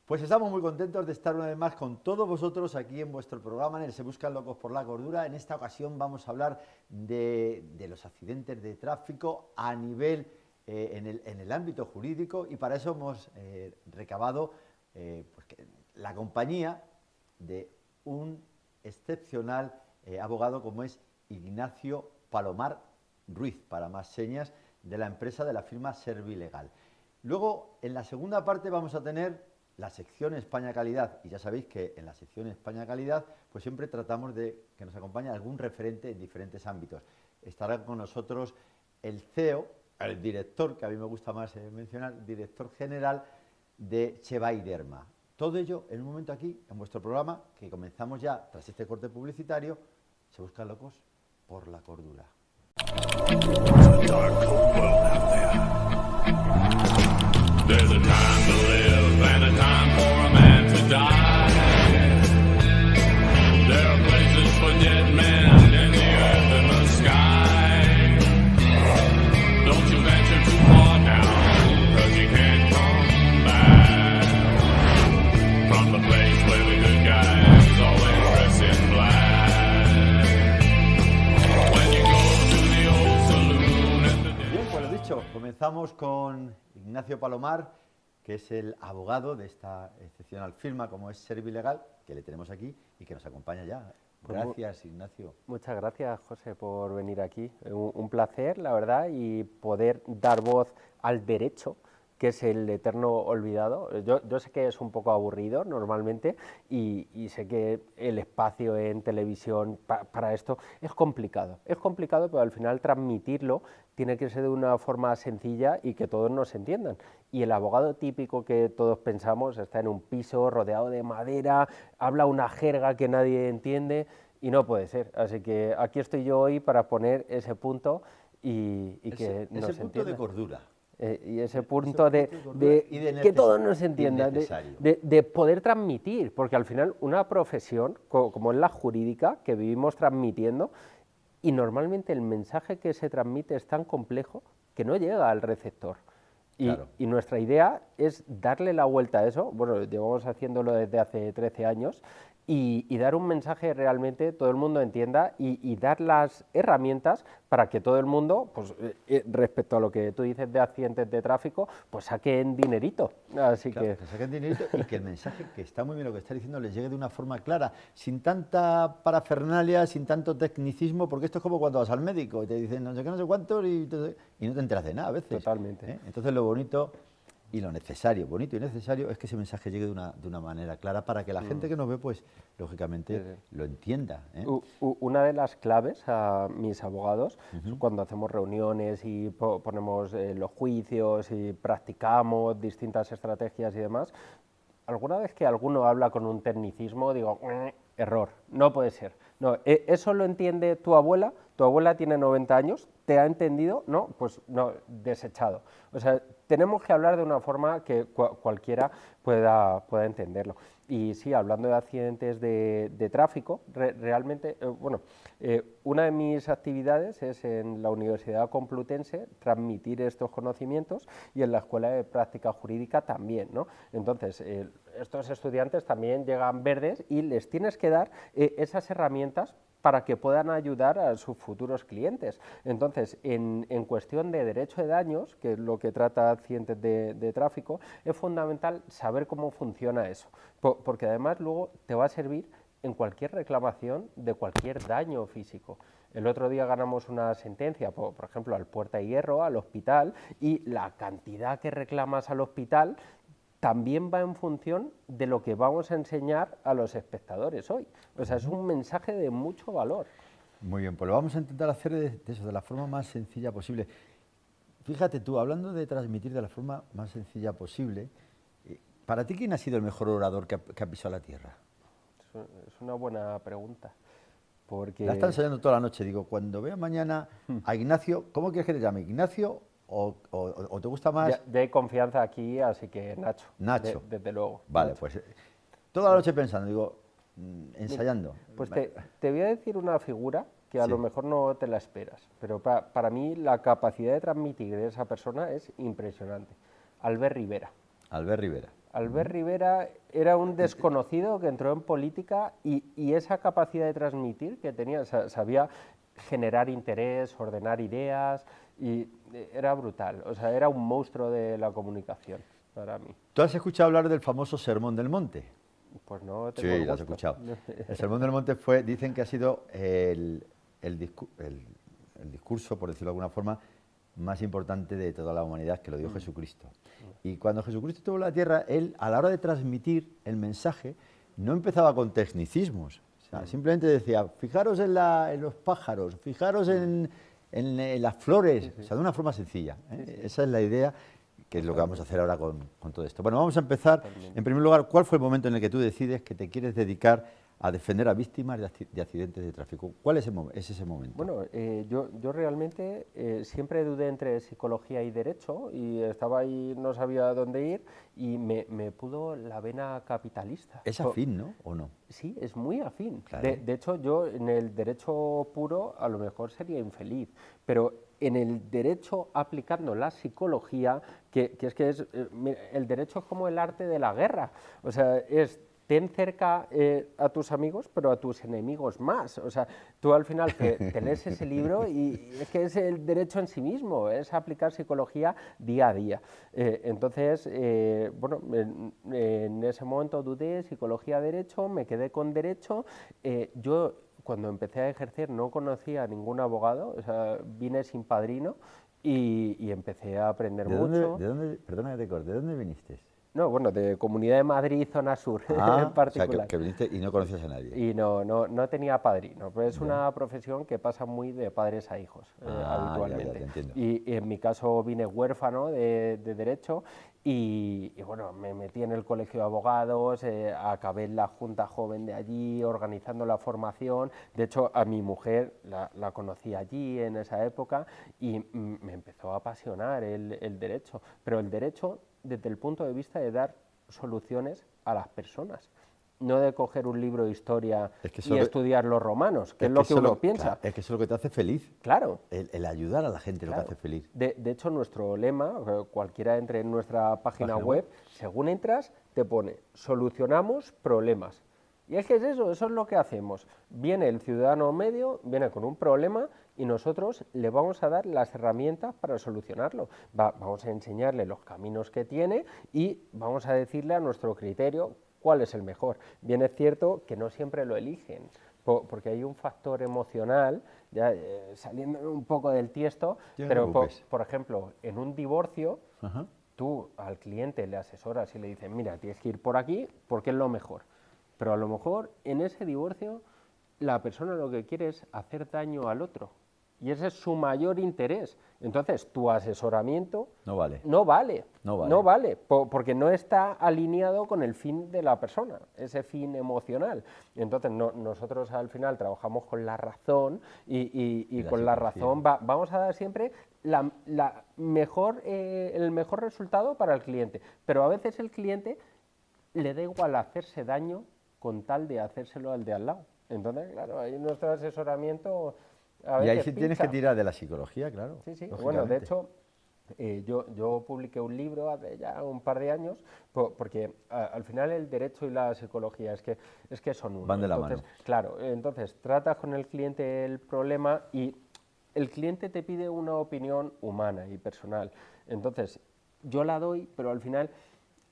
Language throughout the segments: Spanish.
Pues estamos muy contentos de estar una vez más con todos vosotros aquí en vuestro programa, en el Se Buscan Locos por la Cordura. En esta ocasión vamos a hablar de los accidentes de tráfico a nivel, en el ámbito jurídico, y para eso hemos recabado la compañía de un excepcional abogado como es Ignacio Palomar Ruiz, para más señas, de la empresa de la firma Servilegal. Luego, en la segunda parte vamos a tener la sección España Calidad, y ya sabéis que en la sección España Calidad pues siempre tratamos de que nos acompañe algún referente en diferentes ámbitos. Estará con nosotros el CEO, el director, que a mí me gusta más mencionar, director general de Chevay Derma. Todo ello en un momento aquí, en vuestro programa, que comenzamos ya tras este corte publicitario. Se Buscan Locos por la Cordura. There's a time to live and a time for a man to die. There are places for dead men in the earth and the sky. Don't you venture too far now, 'cause you can't come back from the place where the good guys always dress in black. When you go to the old saloon at the... Bien, pues lo dicho, comenzamos con Ignacio Palomar, que es el abogado de esta excepcional firma como es Servilegal, que le tenemos aquí y que nos acompaña ya. Gracias, Ignacio. Muchas gracias, José, por venir aquí. Un placer, la verdad, y poder dar voz al derecho, que es el eterno olvidado. Yo sé que es un poco aburrido normalmente y sé que el espacio en televisión para esto es complicado. Es complicado, pero al final transmitirlo tiene que ser de una forma sencilla y que todos nos entiendan. Y el abogado típico que todos pensamos está en un piso rodeado de madera, habla una jerga que nadie entiende y no puede ser. Así que aquí estoy yo hoy para poner ese punto y que nos entiendan. Ese punto de cordura. Y ese punto de que todos nos entiendan, de poder transmitir, porque al final una profesión como es la jurídica, que vivimos transmitiendo, y normalmente el mensaje que se transmite es tan complejo que no llega al receptor. Claro. Y nuestra idea es darle la vuelta a eso. Bueno, llevamos haciéndolo desde hace 13 años, y dar un mensaje realmente todo el mundo entienda y dar las herramientas para que todo el mundo, pues respecto a lo que tú dices de accidentes de tráfico, pues saquen dinerito. Así claro, que saquen dinerito y que el mensaje, que está muy bien lo que está diciendo, les llegue de una forma clara, sin tanta parafernalia, sin tanto tecnicismo, porque esto es como cuando vas al médico y te dicen no sé qué, no sé cuántos y no te enteras de nada a veces. Totalmente. Entonces lo bonito y lo necesario, bonito y necesario, es que ese mensaje llegue de una manera clara para que la gente que nos ve, pues, lógicamente, lo entienda. Una de las claves a mis abogados, cuando hacemos reuniones y ponemos los juicios y practicamos distintas estrategias y demás, alguna vez que alguno habla con un tecnicismo, digo, error, no puede ser. No, ¿eso lo entiende tu abuela? Tu abuela tiene 90 años, ¿te ha entendido? No, pues no, desechado. O sea, tenemos que hablar de una forma que cualquiera pueda entenderlo. Y sí, hablando de accidentes de tráfico, realmente, una de mis actividades es en la Universidad Complutense transmitir estos conocimientos, y en la Escuela de Práctica Jurídica también, ¿no? Entonces, estos estudiantes también llegan verdes y les tienes que dar esas herramientas para que puedan ayudar a sus futuros clientes. Entonces, en cuestión de derecho de daños, que es lo que trata accidentes de tráfico, es fundamental saber cómo funciona eso, porque además luego te va a servir en cualquier reclamación de cualquier daño físico. El otro día ganamos una sentencia, por ejemplo, al Puerta de Hierro, al hospital, y la cantidad que reclamas al hospital también va en función de lo que vamos a enseñar a los espectadores hoy. O sea, es un mensaje de mucho valor. Muy bien, pues lo vamos a intentar hacer de eso, de la forma más sencilla posible. Fíjate tú, hablando de transmitir de la forma más sencilla posible, ¿para ti quién ha sido el mejor orador que ha pisado la tierra? Es una buena pregunta. Porque... La está ensayando toda la noche. Digo, cuando vea mañana a Ignacio, ¿cómo quieres que te llame? ¿Ignacio o te gusta más? De confianza aquí, así que Nacho. Nacho. Desde luego. Vale, Nacho. Pues toda la noche pensando, digo, ensayando. Pues te voy a decir una figura que a lo mejor no te la esperas, pero para mí la capacidad de transmitir de esa persona es impresionante. Albert Rivera. Albert Rivera. Albert Rivera era un desconocido que entró en política y esa capacidad de transmitir que tenía, sabía generar interés, ordenar ideas, y era brutal. O sea, era un monstruo de la comunicación para mí. ¿Tú has escuchado hablar del famoso Sermón del Monte? Pues no tengo Sí, el lo has gusto. escuchado. El Sermón del Monte dicen que ha sido el discurso, por decirlo de alguna forma, más importante de toda la humanidad, que lo dio Jesucristo. Y cuando Jesucristo estuvo en la tierra, él, a la hora de transmitir el mensaje, no empezaba con tecnicismos. O sea, simplemente decía, fijaros en los pájaros, fijaros en las flores, o sea, de una forma sencilla, ¿eh? Esa es la idea, que es lo que vamos a hacer ahora con todo esto. Bueno, vamos a empezar. En primer lugar, ¿cuál fue el momento en el que tú decides que te quieres dedicar a defender a víctimas de accidentes de tráfico? ¿Cuál es ese momento? Bueno, yo realmente siempre dudé entre psicología y derecho y estaba ahí, no sabía dónde ir y me pudo la vena capitalista. Es afín, ¿no? ¿O no? Sí, es muy afín. Claro. De hecho, yo en el derecho puro a lo mejor sería infeliz, pero en el derecho aplicando la psicología, que es el derecho es como el arte de la guerra, o sea, ten cerca a tus amigos, pero a tus enemigos más. O sea, tú al final te lees ese libro y es que es el derecho en sí mismo, es aplicar psicología día a día. Entonces, bueno, en ese momento dudé, psicología, derecho, me quedé con derecho. Yo, cuando empecé a ejercer, no conocía a ningún abogado, o sea, vine sin padrino y empecé a aprender mucho. Perdona que te corte, ¿de dónde viniste? No, bueno, de Comunidad de Madrid, zona sur, en particular. O sea, que viniste y no conocías a nadie. Y no tenía padrino, pero es una profesión que pasa muy de padres a hijos, habitualmente. Ya, te entiendo. Y en mi caso vine huérfano de derecho y bueno, me metí en el colegio de abogados, acabé en la junta joven de allí, organizando la formación. De hecho, a mi mujer la conocí allí en esa época y me empezó a apasionar el derecho. Pero el derecho desde el punto de vista de dar soluciones a las personas, no de coger un libro de historia y estudiar los romanos, que es lo que uno piensa. Claro, es que eso es lo que te hace feliz. Claro. El ayudar a la gente es lo que hace feliz. De hecho, nuestro lema, cualquiera entre en nuestra página web, según entras, te pone, solucionamos problemas. Y es que eso es lo que hacemos. Viene el ciudadano medio, viene con un problema y nosotros le vamos a dar las herramientas para solucionarlo. Vamos a enseñarle los caminos que tiene y vamos a decirle a nuestro criterio cuál es el mejor. Bien es cierto que no siempre lo eligen, porque hay un factor emocional, ya saliendo un poco del tiesto, pero por ejemplo, en un divorcio, tú al cliente le asesoras y le dices, mira, tienes que ir por aquí porque es lo mejor. Pero a lo mejor en ese divorcio la persona lo que quiere es hacer daño al otro y ese es su mayor interés. Entonces tu asesoramiento no vale, porque no está alineado con el fin de la persona, ese fin emocional. Entonces nosotros al final trabajamos con la razón y con la razón vamos a dar siempre el mejor resultado para el cliente, pero a veces el cliente le da igual hacerse daño con tal de hacérselo al de al lado. Entonces, claro, ahí nuestro asesoramiento a veces y ahí sí tienes que tirar de la psicología, claro. Sí. Bueno, de hecho, yo publiqué un libro hace ya un par de años, porque al final el derecho y la psicología es que son uno. Van de la mano. Claro, entonces tratas con el cliente el problema y el cliente te pide una opinión humana y personal. Entonces, yo la doy, pero al final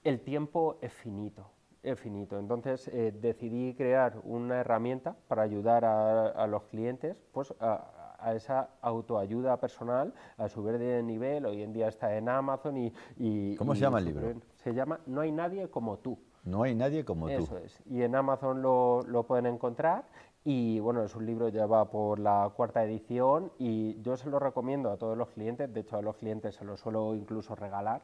el tiempo es finito. Entonces decidí crear una herramienta para ayudar a los clientes pues, a esa autoayuda personal, a subir de nivel. Hoy en día está en Amazon y ¿Cómo se llama el libro? Se llama No hay nadie como tú. No hay nadie como tú. Eso es. Y en Amazon lo pueden encontrar. Y bueno, es un libro, ya va por la 4ª edición y yo se lo recomiendo a todos los clientes, de hecho a los clientes se lo suelo incluso regalar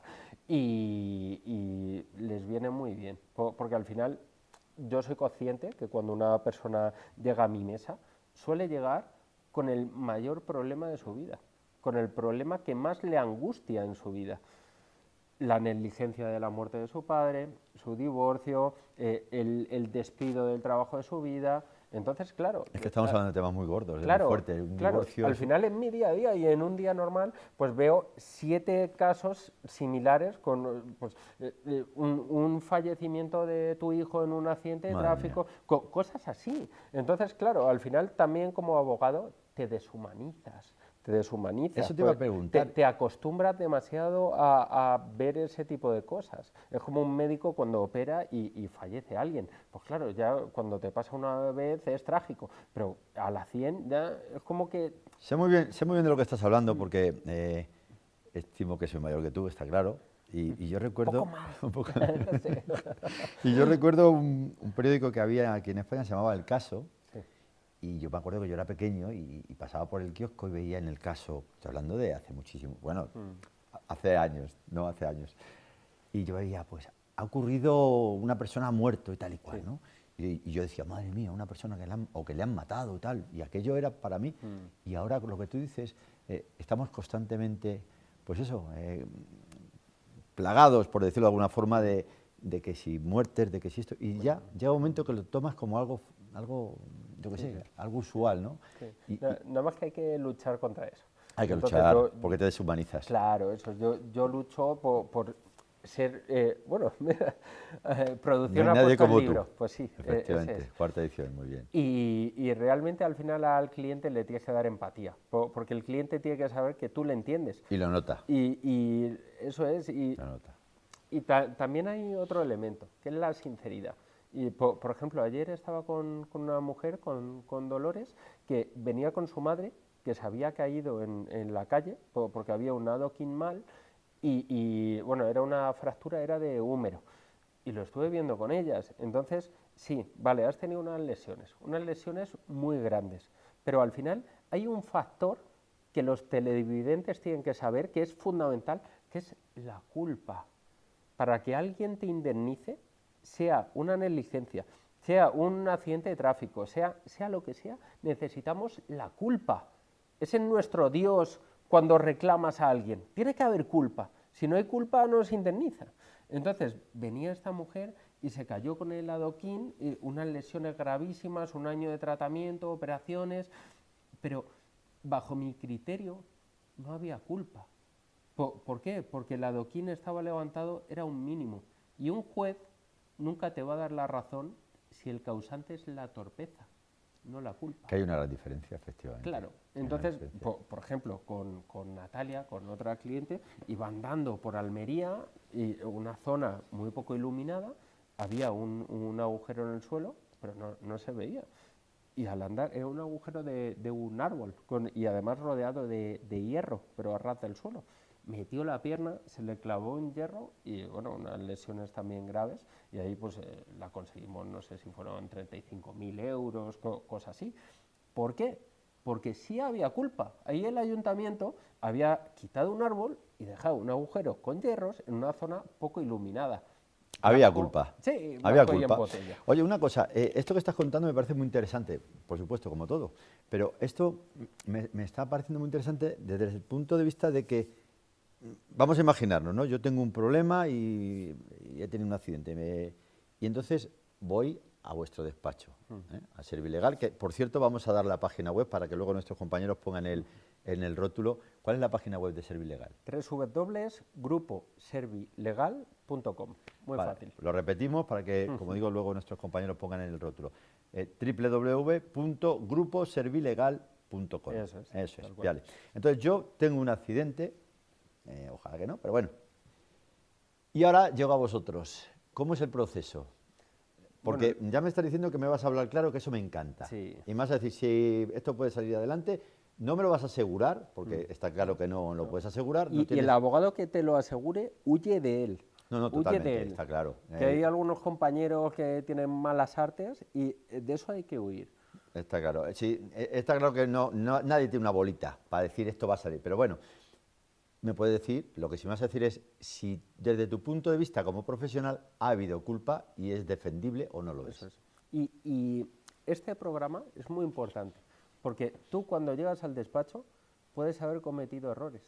y les viene muy bien, porque al final yo soy consciente que cuando una persona llega a mi mesa suele llegar con el mayor problema de su vida, con el problema que más le angustia en su vida. La negligencia de la muerte de su padre, su divorcio, el despido del trabajo de su vida, Entonces, claro... Es que estamos hablando de temas muy gordos, claro, muy fuertes. Un claro, divorcio al final en mi día a día y en un día normal, pues veo 7 casos similares con pues, un fallecimiento de tu hijo en un accidente de Madre tráfico, cosas así. Entonces, claro, al final también como abogado te deshumanizas. Eso te iba a pues, preguntar. te acostumbras demasiado a ver ese tipo de cosas. Es como un médico cuando opera y fallece alguien. Pues claro, ya cuando te pasa una vez es trágico, pero a la 100 ya es como que... Sé muy bien de lo que estás hablando porque estimo que soy mayor que tú, está claro. Y yo recuerdo... Poco más. un poco- No sé. y yo recuerdo un periódico que había aquí en España, se llamaba El Caso. Sí. Y yo me acuerdo que yo era pequeño y pasaba por el kiosco y veía en El Caso, estoy hablando de hace muchísimo, bueno, hace años, no hace años. Y yo veía, pues, ha ocurrido, una persona ha muerto y tal y cual, Sí. ¿no? Y yo decía, madre mía, una persona que le han matado y tal. Y aquello era para mí. Y ahora lo que tú dices, estamos constantemente, pues eso, plagados, por decirlo de alguna forma, de que si muertes, de que si esto. Y ya llega un momento que lo tomas como algo yo qué sé, algo usual, ¿no? Sí. Nada más que hay que luchar contra eso. Hay que Entonces, luchar, porque te deshumanizas. Claro, eso. Yo lucho por ser, bueno, producción No hay ha nadie puesto el como libro. tú. Pues sí, Efectivamente, ese es. cuarta edición, muy bien. Y realmente al final al cliente le tienes que dar empatía, porque el cliente tiene que saber que tú le entiendes. Y lo nota. Y eso es. Lo nota. Y también hay otro elemento, que es la sinceridad. Y por ejemplo, ayer estaba con una mujer, con Dolores, que venía con su madre, que se había caído en la calle, porque había un adoquín mal, bueno, era una fractura, era de húmero. Y lo estuve viendo con ellas. Entonces, sí, vale, has tenido unas lesiones muy grandes, pero al final hay un factor que los televidentes tienen que saber, que es fundamental, que es la culpa. Para que alguien te indemnice, sea una negligencia, sea un accidente de tráfico, sea lo que sea, necesitamos la culpa. Es en nuestro Dios cuando reclamas a alguien. Tiene que haber culpa. Si no hay culpa, no se indemniza. Entonces, venía esta mujer y se cayó con el adoquín, unas lesiones gravísimas, un año de tratamiento, operaciones, pero bajo mi criterio no había culpa. ¿Por qué? Porque el adoquín estaba levantado, era un mínimo. Y un juez nunca te va a dar la razón si el causante es la torpeza, no la culpa. Que hay una gran diferencia, efectivamente. Claro. Entonces, por ejemplo, con Natalia, con otra cliente, iba andando por Almería, y una zona muy poco iluminada, había un agujero en el suelo, pero no se veía. Y al andar era un agujero de un árbol, y además rodeado de hierro, pero a ras del suelo. Metió la pierna, se le clavó un hierro y, bueno, unas lesiones también graves, y ahí pues la conseguimos, no sé si fueron 35.000 euros, cosas así. ¿Por qué? Porque sí había culpa. Ahí el ayuntamiento había quitado un árbol y dejado un agujero con hierros en una zona poco iluminada. Había culpa. Sí, había blanco y en culpa. botella. Oye, una cosa, esto que estás contando me parece muy interesante, por supuesto, como todo, pero esto me está pareciendo muy interesante desde el punto de vista de que, vamos a imaginarnos, ¿no? Yo tengo un problema y he tenido un accidente, y entonces voy a vuestro despacho, a Servilegal, que por cierto vamos a dar la página web para que luego nuestros compañeros pongan en el rótulo. ¿Cuál es la página web de Servilegal? www.gruposervilegal.com. Muy fácil. Lo repetimos para que, como digo, luego nuestros compañeros pongan en el rótulo. www.gruposervilegal.com. Eso es. Vale. Entonces yo tengo un accidente, ojalá que no, pero bueno. Y ahora llego a vosotros. ¿Cómo es el proceso? Porque ya me estás diciendo que me vas a hablar claro, que eso me encanta. Sí. Y me vas a decir, si esto puede salir adelante, no me lo vas a asegurar, porque está claro que no lo puedes asegurar. Y el abogado que te lo asegure, huye de él. No, totalmente, está claro. Que hay algunos compañeros que tienen malas artes y de eso hay que huir. Está claro. Sí, está claro que nadie tiene una bolita para decir esto va a salir. Pero bueno, me puedes decir, lo que sí me vas a decir es si desde tu punto de vista como profesional ha habido culpa y es defendible o no lo es. Eso es. Y este programa es muy importante, porque tú cuando llegas al despacho puedes haber cometido errores.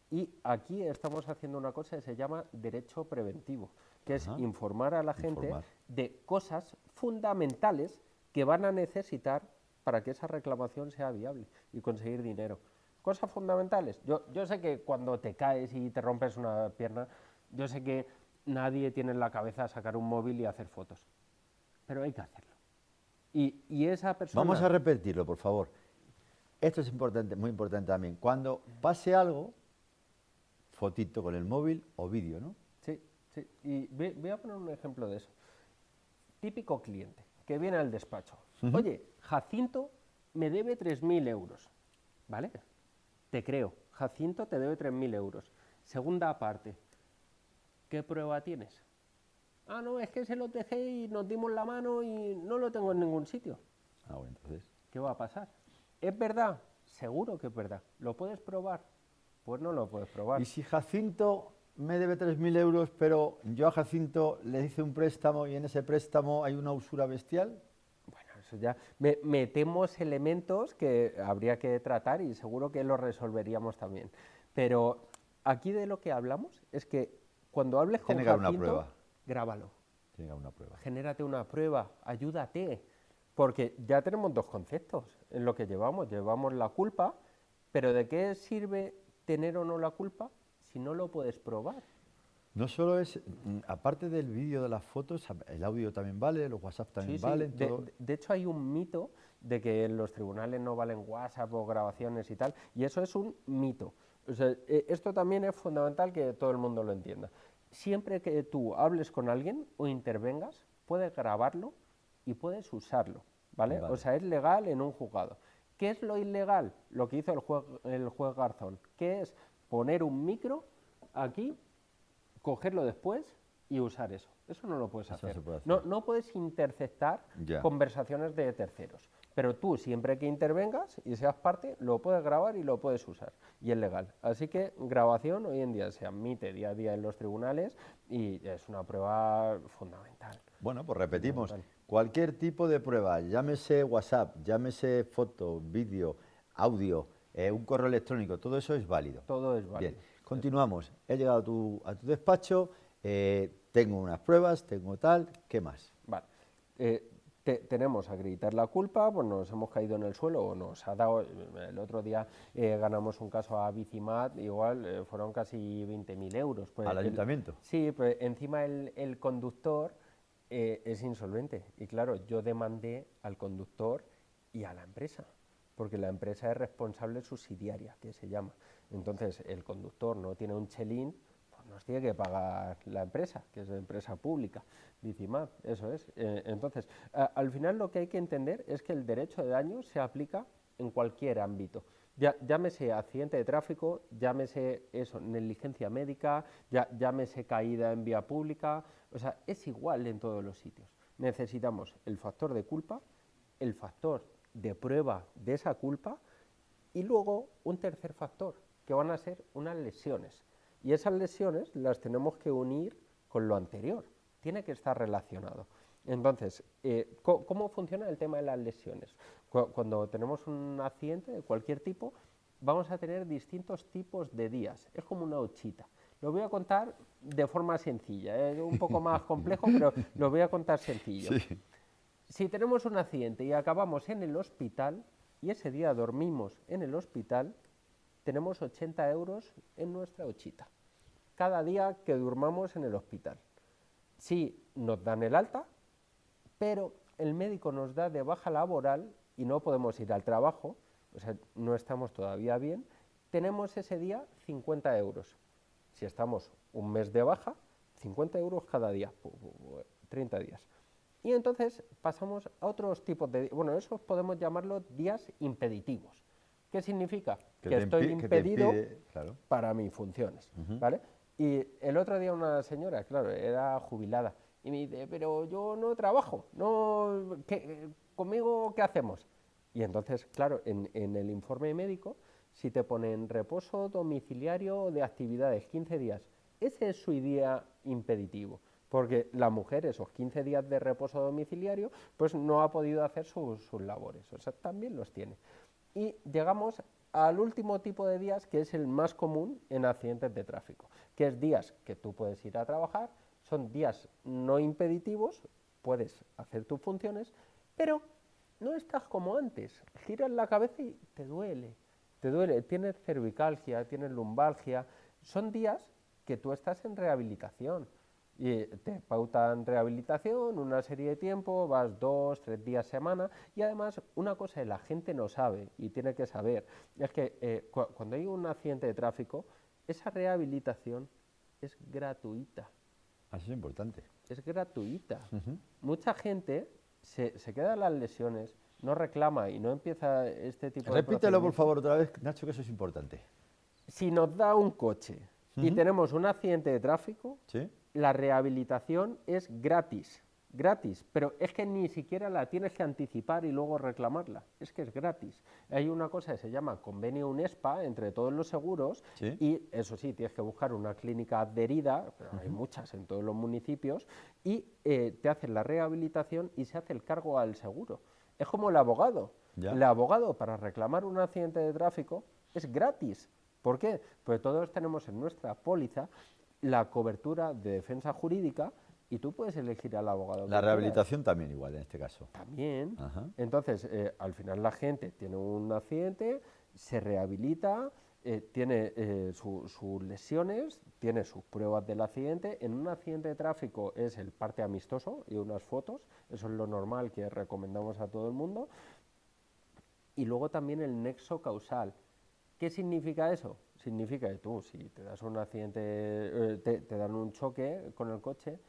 Y aquí estamos haciendo una cosa que se llama derecho preventivo, que es informar a la gente de cosas fundamentales que van a necesitar para que esa reclamación sea viable y conseguir dinero. Cosas fundamentales. Yo sé que cuando te caes y te rompes una pierna, yo sé que nadie tiene en la cabeza sacar un móvil y hacer fotos, pero hay que hacerlo. Y esa persona... Vamos a repetirlo, por favor. Esto es importante, muy importante también. Cuando pase algo, fotito con el móvil o vídeo, ¿no? Sí, sí. Y voy a poner un ejemplo de eso. Típico cliente que viene al despacho. Oye, Jacinto me debe 3.000 euros. ¿Vale? Te creo. Jacinto te debe 3.000 euros. Segunda parte. ¿Qué prueba tienes? Ah, no, es que se lo dejé y nos dimos la mano y no lo tengo en ningún sitio. Ah, bueno, entonces... ¿Qué va a pasar? ¿Es verdad? Seguro que es verdad. ¿Lo puedes probar? Pues no lo puedes probar. Y si Jacinto me debe 3.000 euros, pero yo a Jacinto le hice un préstamo y en ese préstamo hay una usura bestial... Bueno, eso ya metemos elementos que habría que tratar y seguro que lo resolveríamos también. Pero aquí de lo que hablamos es que cuando hables con Jacinto, grábalo. Tiene que haber una prueba. Genérate una prueba, ayúdate. Porque ya tenemos dos conceptos en lo que llevamos. Llevamos la culpa, pero ¿de qué sirve tener o no la culpa si no lo puedes probar? No solo es, aparte del vídeo, de las fotos, el audio también vale, los WhatsApp también valen. Todo. De hecho hay un mito de que en los tribunales no valen WhatsApp o grabaciones y tal, y eso es un mito. O sea, esto también es fundamental que todo el mundo lo entienda. Siempre que tú hables con alguien o intervengas, puedes grabarlo y puedes usarlo, ¿vale? O sea, es legal en un juzgado. ¿Qué es lo ilegal? Lo que hizo el juez Garzón, que es poner un micro aquí, cogerlo después y usar eso. Eso no lo puedes hacer. No puedes interceptar conversaciones de terceros. Pero tú, siempre que intervengas y seas parte, lo puedes grabar y lo puedes usar. Y es legal. Así que grabación hoy en día se admite día a día en los tribunales y es una prueba fundamental. Bueno, pues repetimos. Cualquier tipo de prueba, llámese WhatsApp, llámese foto, vídeo, audio, un correo electrónico, todo eso es válido. Todo es válido. Bien, continuamos. He llegado a tu despacho, tengo unas pruebas, tengo tal, ¿qué más? Vale. Tenemos a acreditar la culpa, pues nos hemos caído en el suelo o nos ha dado, el otro día ganamos un caso a Bicimat, igual fueron casi 20.000 euros. Pues ¿Al ayuntamiento? Sí, pues encima el conductor es insolvente y claro, yo demandé al conductor y a la empresa, porque la empresa es responsable subsidiaria, que se llama. Entonces el conductor no tiene un chelín, nos tiene que pagar la empresa, que es de empresa pública, Bicimat, eso es. Entonces, al final lo que hay que entender es que el derecho de daño se aplica en cualquier ámbito. Llámese accidente de tráfico, llámese eso, negligencia médica, llámese caída en vía pública, o sea, es igual en todos los sitios. Necesitamos el factor de culpa, el factor de prueba de esa culpa y luego un tercer factor, que van a ser unas lesiones. Y esas lesiones las tenemos que unir con lo anterior, tiene que estar relacionado. Entonces, ¿cómo funciona el tema de las lesiones? Cuando tenemos un accidente de cualquier tipo, vamos a tener distintos tipos de días, es como una hochita. Lo voy a contar de forma sencilla, es un poco más complejo, pero lo voy a contar sencillo. Sí. Si tenemos un accidente y acabamos en el hospital, y ese día dormimos en el hospital, tenemos 80 euros en nuestra hochita, cada día que durmamos en el hospital. Sí, nos dan el alta, pero el médico nos da de baja laboral y no podemos ir al trabajo, o sea, no estamos todavía bien, tenemos ese día 50 euros. Si estamos un mes de baja, 50 euros cada día, 30 días. Y entonces pasamos a otros tipos de... Bueno, esos podemos llamarlos días impeditivos. ¿Qué significa? Que estoy impedido claro, para mis funciones, ¿vale? Y el otro día una señora, claro, era jubilada, y me dice, pero yo no trabajo, ¿conmigo qué hacemos? Y entonces, claro, en el informe médico, si te ponen reposo domiciliario de actividades 15 días, ese es su día impeditivo, porque la mujer esos 15 días de reposo domiciliario, pues no ha podido hacer sus labores, o sea, también los tiene. Y llegamos al último tipo de días, que es el más común en accidentes de tráfico, que es días que tú puedes ir a trabajar, son días no impeditivos, puedes hacer tus funciones, pero no estás como antes. Giras la cabeza y te duele, tienes cervicalgia, tienes lumbalgia. Son días que tú estás en rehabilitación y te pautan rehabilitación, una serie de tiempo, vas 2, 3 días semana, y además una cosa que la gente no sabe y tiene que saber es que cuando hay un accidente de tráfico, esa rehabilitación es gratuita. Eso es importante. Es gratuita. Mucha gente se queda en las lesiones, no reclama y no empieza este tipo de Repítelo, por procedimientos. favor, otra vez, Nacho, que eso es importante. Si nos da un coche y tenemos un accidente de tráfico, ¿Sí? la rehabilitación es gratis, pero es que ni siquiera la tienes que anticipar y luego reclamarla, es que es gratis. Hay una cosa que se llama convenio UNESPA entre todos los seguros, ¿Sí? y eso sí, tienes que buscar una clínica adherida, pero hay muchas en todos los municipios, y te hacen la rehabilitación y se hace el cargo al seguro. Es como el abogado. Ya. El abogado para reclamar un accidente de tráfico es gratis. ¿Por qué? Pues todos tenemos en nuestra póliza la cobertura de defensa jurídica y tú puedes elegir al abogado. La rehabilitación también igual, en este caso. También. Ajá. Entonces, al final la gente tiene un accidente, se rehabilita, tiene sus lesiones, tiene sus pruebas del accidente. En un accidente de tráfico es el parte amistoso y unas fotos, eso es lo normal que recomendamos a todo el mundo. Y luego también el nexo causal. ¿Qué significa eso? Significa que tú, si te das un accidente, te dan un choque con el coche,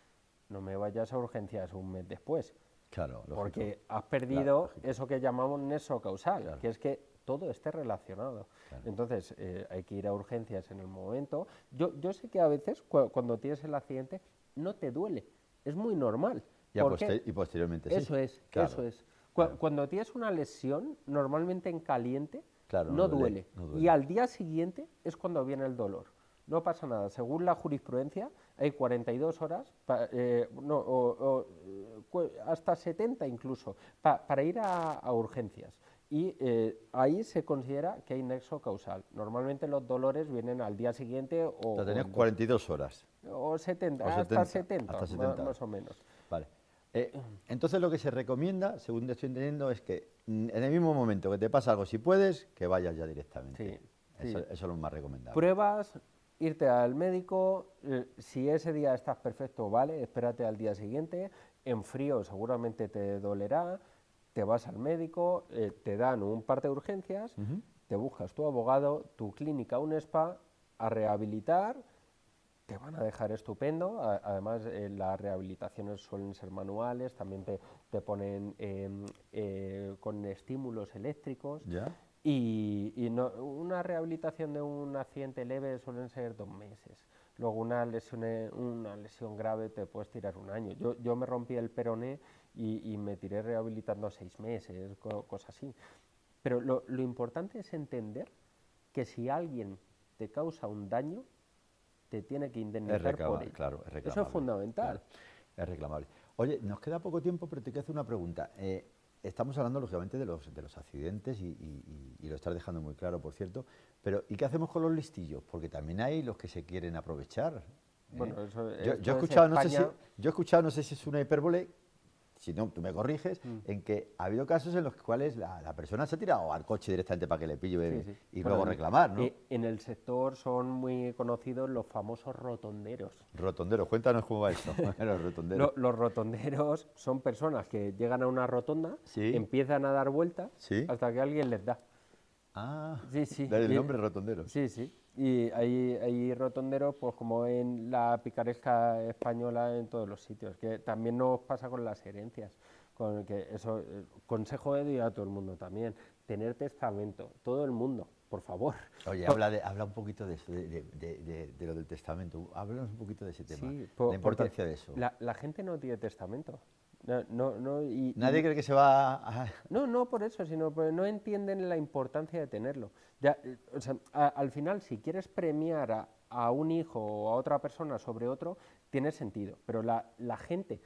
no me vayas a urgencias un mes después. Claro, lógico. Porque has perdido Lógico. eso que llamamos nexo causal, Claro. que es que todo esté relacionado. Claro. Entonces, hay que ir a urgencias en el momento. Yo sé que a veces, cuando tienes el accidente, no te duele. Es muy normal. ¿Por qué? Y posteriormente sí. Eso es, Claro. eso es. Claro. Cuando tienes una lesión, normalmente en caliente, Claro, no duele. no duele. Y al día siguiente es cuando viene el dolor. No pasa nada. Según la jurisprudencia, hay 42 horas, hasta 70 incluso, para ir a urgencias. Y ahí se considera que hay nexo causal. Normalmente los dolores vienen al día siguiente O tenías 42 horas. o 70, O hasta 70, 70, hasta 70 más o menos. Vale. Entonces lo que se recomienda, según te estoy entendiendo, es que en el mismo momento que te pasa algo, si puedes, que vayas ya directamente. Sí, Eso sí. es lo más recomendable. Pruebas, irte al médico, si ese día estás perfecto, vale, espérate al día siguiente, en frío seguramente te dolerá, te vas al médico, te dan un par de urgencias, te buscas tu abogado, tu clínica UNESPA, a rehabilitar, te van a dejar estupendo. Además, las rehabilitaciones suelen ser manuales, también te ponen con estímulos eléctricos. ¿Ya? Y una rehabilitación de un accidente leve suelen ser 2 meses. Luego una lesión grave te puedes tirar 1 año. Yo me rompí el peroné y me tiré rehabilitando 6 meses, cosas así. Pero lo importante es entender que si alguien te causa un daño, te tiene que indemnizar por ello. Claro, es reclamable. Eso es fundamental. Claro, es reclamable. Oye, nos queda poco tiempo, pero te quiero hacer una pregunta. Estamos hablando, lógicamente, de los accidentes y lo estás dejando muy claro, por cierto, pero ¿y qué hacemos con los listillos? Porque también hay los que se quieren aprovechar. Bueno, eso, yo he esto es escuchado, España. yo he escuchado, no sé si es una hipérbole, si no, tú me corriges, en que ha habido casos en los cuales la persona se ha tirado al coche directamente para que le pille Sí, sí. y Bueno, luego reclamar, ¿no? En el sector son muy conocidos los famosos rotonderos. Rotonderos, cuéntanos cómo va eso, los rotonderos. Los rotonderos son personas que llegan a una rotonda, Sí. empiezan a dar vueltas Sí. hasta que alguien les da. Ah, Sí, sí. del nombre rotonderos. Sí, sí. Y hay rotonderos, pues como en la picaresca española en todos los sitios, que también nos pasa con las herencias. Con que eso, consejo de a todo el mundo también, tener testamento, todo el mundo, por favor. Oye, habla un poquito de eso, de lo del testamento. Háblanos un poquito de ese tema, Sí, la importancia de eso. La gente no tiene testamento. Nadie cree que se va a... No por eso, sino porque no entienden la importancia de tenerlo. O sea, al final, si quieres premiar a un hijo o a otra persona sobre otro, tiene sentido. Pero la gente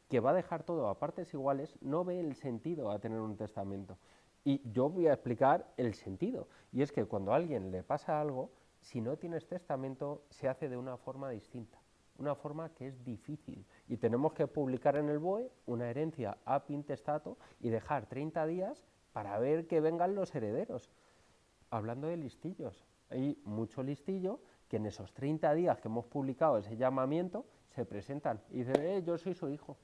que va a dejar todo a partes iguales no ve el sentido a tener un testamento. Y yo voy a explicar el sentido. Y es que cuando a alguien le pasa algo, si no tienes testamento, se hace de una forma distinta. una forma que es difícil. Y tenemos que publicar en el BOE una herencia ab intestato y dejar 30 días para ver que vengan los herederos. Hablando de listillos, hay mucho listillo que en esos 30 días que hemos publicado ese llamamiento se presentan y dicen, yo soy su hijo.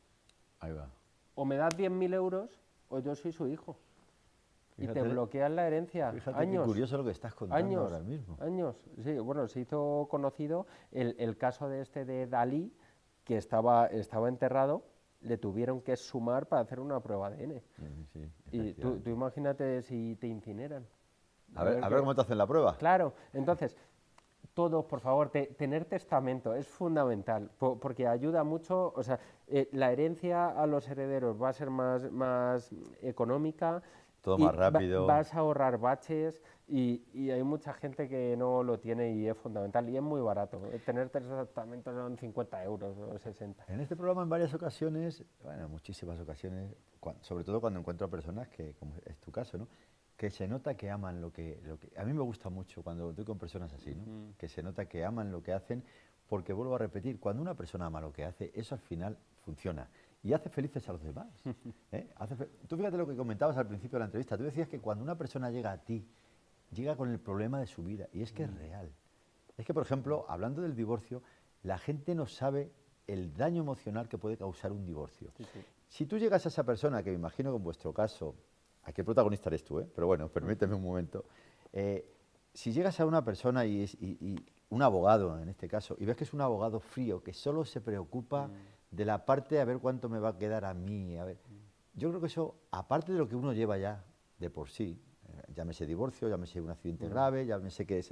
Ahí va. O me das 10.000 euros o yo soy su hijo. Fíjate, y te bloquean la herencia. Fíjate años. Qué curioso lo que estás contando ahora mismo. Años. Sí, bueno, se hizo conocido el caso de Dalí, que estaba enterrado, le tuvieron que sumar para hacer una prueba de ADN. Sí, y tú imagínate si te incineran. A ver cómo te hacen la prueba. Claro, entonces, todos, por favor, tener testamento es fundamental, porque ayuda mucho, o sea, la herencia a los herederos va a ser más económica, todo más rápido. Vas a ahorrar baches y hay mucha gente que no lo tiene y es fundamental y es muy barato. Tener testamento son 50 euros o 60. En este programa en varias ocasiones, bueno, muchísimas ocasiones, sobre todo cuando encuentro a personas que, como es tu caso, ¿no?, que se nota que aman lo que... A mí me gusta mucho cuando estoy con personas así, ¿no?, que se nota que aman lo que hacen, porque vuelvo a repetir, cuando una persona ama lo que hace, eso al final funciona. Y hace felices a los demás. Tú fíjate lo que comentabas al principio de la entrevista. Tú decías que cuando una persona llega a ti, llega con el problema de su vida. Y es que es real. Es que, por ejemplo, hablando del divorcio, la gente no sabe el daño emocional que puede causar un divorcio. Sí. Si tú llegas a esa persona, que me imagino que en vuestro caso, aquí el protagonista eres tú, pero bueno, permíteme un momento. Si llegas a una persona y un abogado, en este caso, y ves que es un abogado frío, que solo se preocupa de la parte de a ver cuánto me va a quedar a mí. A ver. Yo creo que eso, aparte de lo que uno lleva ya de por sí, llámese divorcio, llámese un accidente grave, llámese que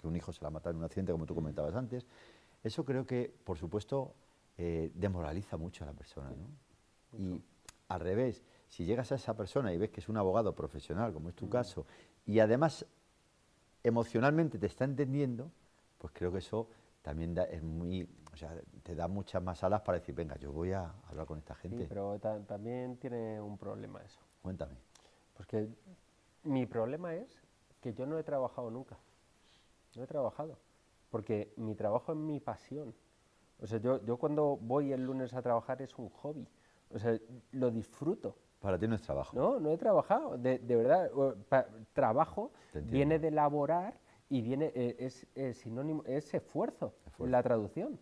un hijo se la ha matado en un accidente, como tú comentabas antes, eso creo que, por supuesto, demoraliza mucho a la persona, ¿no? Y al revés, si llegas a esa persona y ves que es un abogado profesional, como es tu caso, y además emocionalmente te está entendiendo, pues creo que eso también te da muchas más alas para decir, venga, yo voy a hablar con esta gente. Sí, pero también tiene un problema eso. Cuéntame. Pues que mi problema es que yo no he trabajado nunca. No he trabajado. Porque mi trabajo es mi pasión. O sea, yo cuando voy el lunes a trabajar es un hobby. O sea, lo disfruto. Para ti no es trabajo. No he trabajado. De verdad, trabajo viene de laborar y viene es sinónimo, es esfuerzo. La traducción.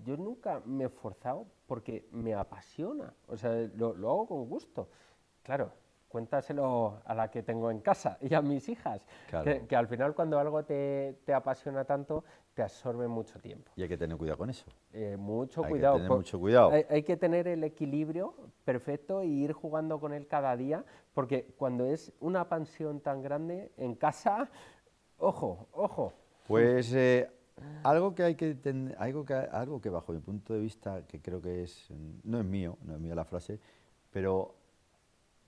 Yo nunca me he esforzado porque me apasiona, o sea, lo hago con gusto. Claro, cuéntaselo a la que tengo en casa y a mis hijas, claro. que al final cuando algo te apasiona tanto, te absorbe mucho tiempo. Y hay que tener cuidado con eso. Mucho hay cuidado. Que tener mucho cuidado. Hay que tener el equilibrio perfecto e ir jugando con él cada día, porque cuando es una pasión tan grande en casa, ojo. Pues... algo que bajo mi punto de vista, que creo que no es mío la frase, pero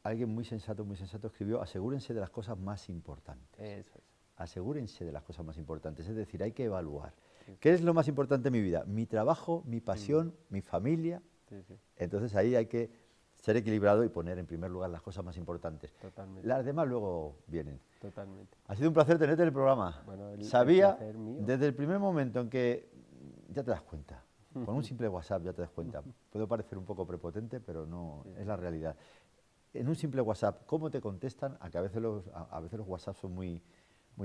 alguien muy sensato escribió, asegúrense de las cosas más importantes. Eso es. Asegúrense de las cosas más importantes, es decir, hay que evaluar. Sí. ¿Qué es lo más importante en mi vida? Mi trabajo, mi pasión, mi familia. Sí. Entonces ahí hay que ser equilibrado y poner en primer lugar las cosas más importantes. Totalmente. Las demás luego vienen. Totalmente. Ha sido un placer tenerte en el programa. Bueno, Sabía, desde el primer momento en que ya te das cuenta, con un simple WhatsApp ya te das cuenta, puede parecer un poco prepotente, pero no, es la realidad. En un simple WhatsApp, cómo te contestan, a que a veces los WhatsApp son muy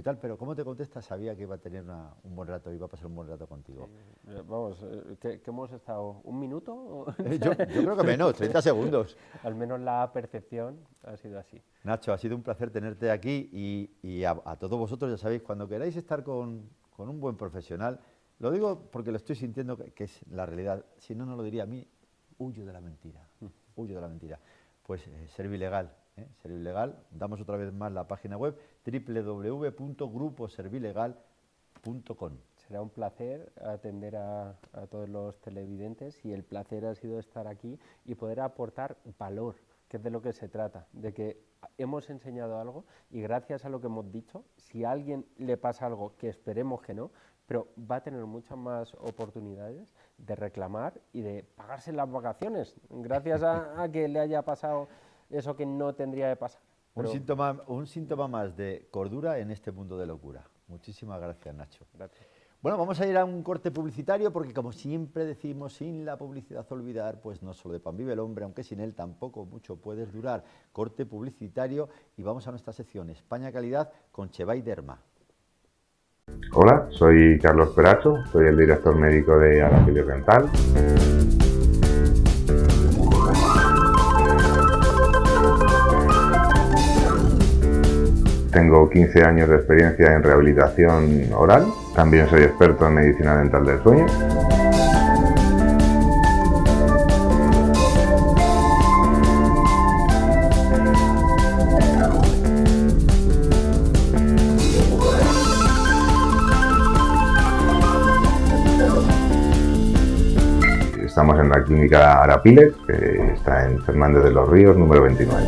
tal, pero cómo te contestas, sabía que iba a tener un buen rato, iba a pasar un buen rato contigo. Sí. Vamos, ¿qué hemos estado? ¿Un minuto? Yo creo que menos, 30 segundos. Al menos la percepción ha sido así. Nacho, ha sido un placer tenerte aquí y a todos vosotros, ya sabéis, cuando queráis estar con un buen profesional, lo digo porque lo estoy sintiendo que es la realidad, si no, no lo diría a mí, huyo de la mentira, huyo de la mentira. Pues Servilegal. Servilegal, damos otra vez más la página web www.gruposervilegal.com. Será un placer atender a todos los televidentes y el placer ha sido estar aquí y poder aportar valor, que es de lo que se trata, de que hemos enseñado algo y gracias a lo que hemos dicho, si a alguien le pasa algo, que esperemos que no, pero va a tener muchas más oportunidades de reclamar y de pagarse las vacaciones, gracias a que le haya pasado eso que no tendría que pasar. Un síntoma más de cordura en este mundo de locura. Muchísimas gracias, Nacho. Gracias. Bueno, vamos a ir a un corte publicitario porque, como siempre decimos, sin la publicidad olvidar, pues no solo de pan vive el hombre, aunque sin él tampoco mucho puedes durar. Corte publicitario y vamos a nuestra sección España Calidad con Chevay Derma. Hola, soy Carlos Peracho, soy el director médico de Araceli Rental. Tengo 15 años de experiencia en rehabilitación oral, también soy experto en medicina dental del sueño. Estamos en la clínica Arapiles, que está en Fernández de los Ríos, número 29.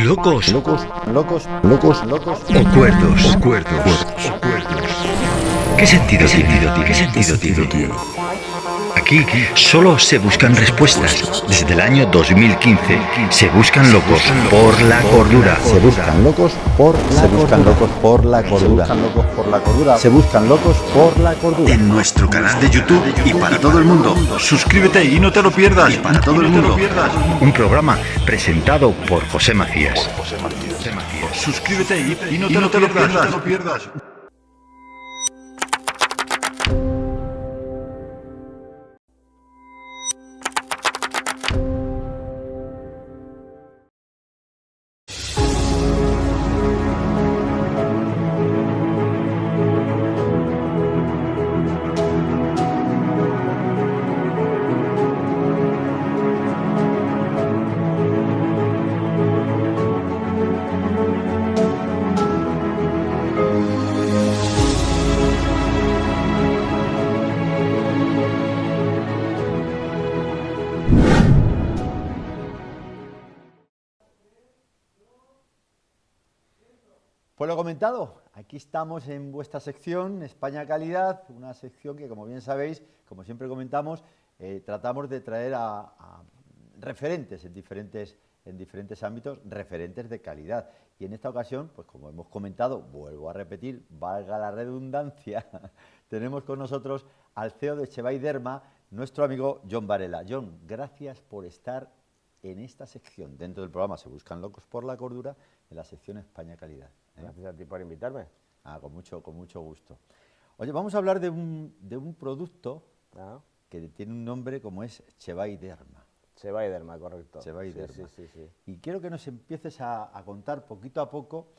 Locos, Locos. o cuerdos. ¿Qué sentido tiene? Aquí solo se buscan respuestas. Desde el año 2015 se buscan locos por la cordura. Se buscan locos por la cordura. En nuestro canal de YouTube y para todo el mundo. Suscríbete y no te lo pierdas. Un programa presentado por José Macías. Suscríbete y no te lo pierdas. Pues lo comentado, aquí estamos en vuestra sección España Calidad, una sección que, como bien sabéis, como siempre comentamos, tratamos de traer a referentes en diferentes ámbitos, referentes de calidad. Y en esta ocasión, pues como hemos comentado, vuelvo a repetir, valga la redundancia, tenemos con nosotros al CEO de Chevay Derma, nuestro amigo Jon Varela. Jon, gracias por estar en esta sección. Dentro del programa Se Buscan Locos por la Cordura, en la sección España Calidad. Gracias a ti por invitarme. Con mucho gusto. Oye, vamos a hablar de un producto que tiene un nombre como es Chevay Derma. Chevay Derma, correcto. Chevay Derma. Sí. Y quiero que nos empieces a contar poquito a poco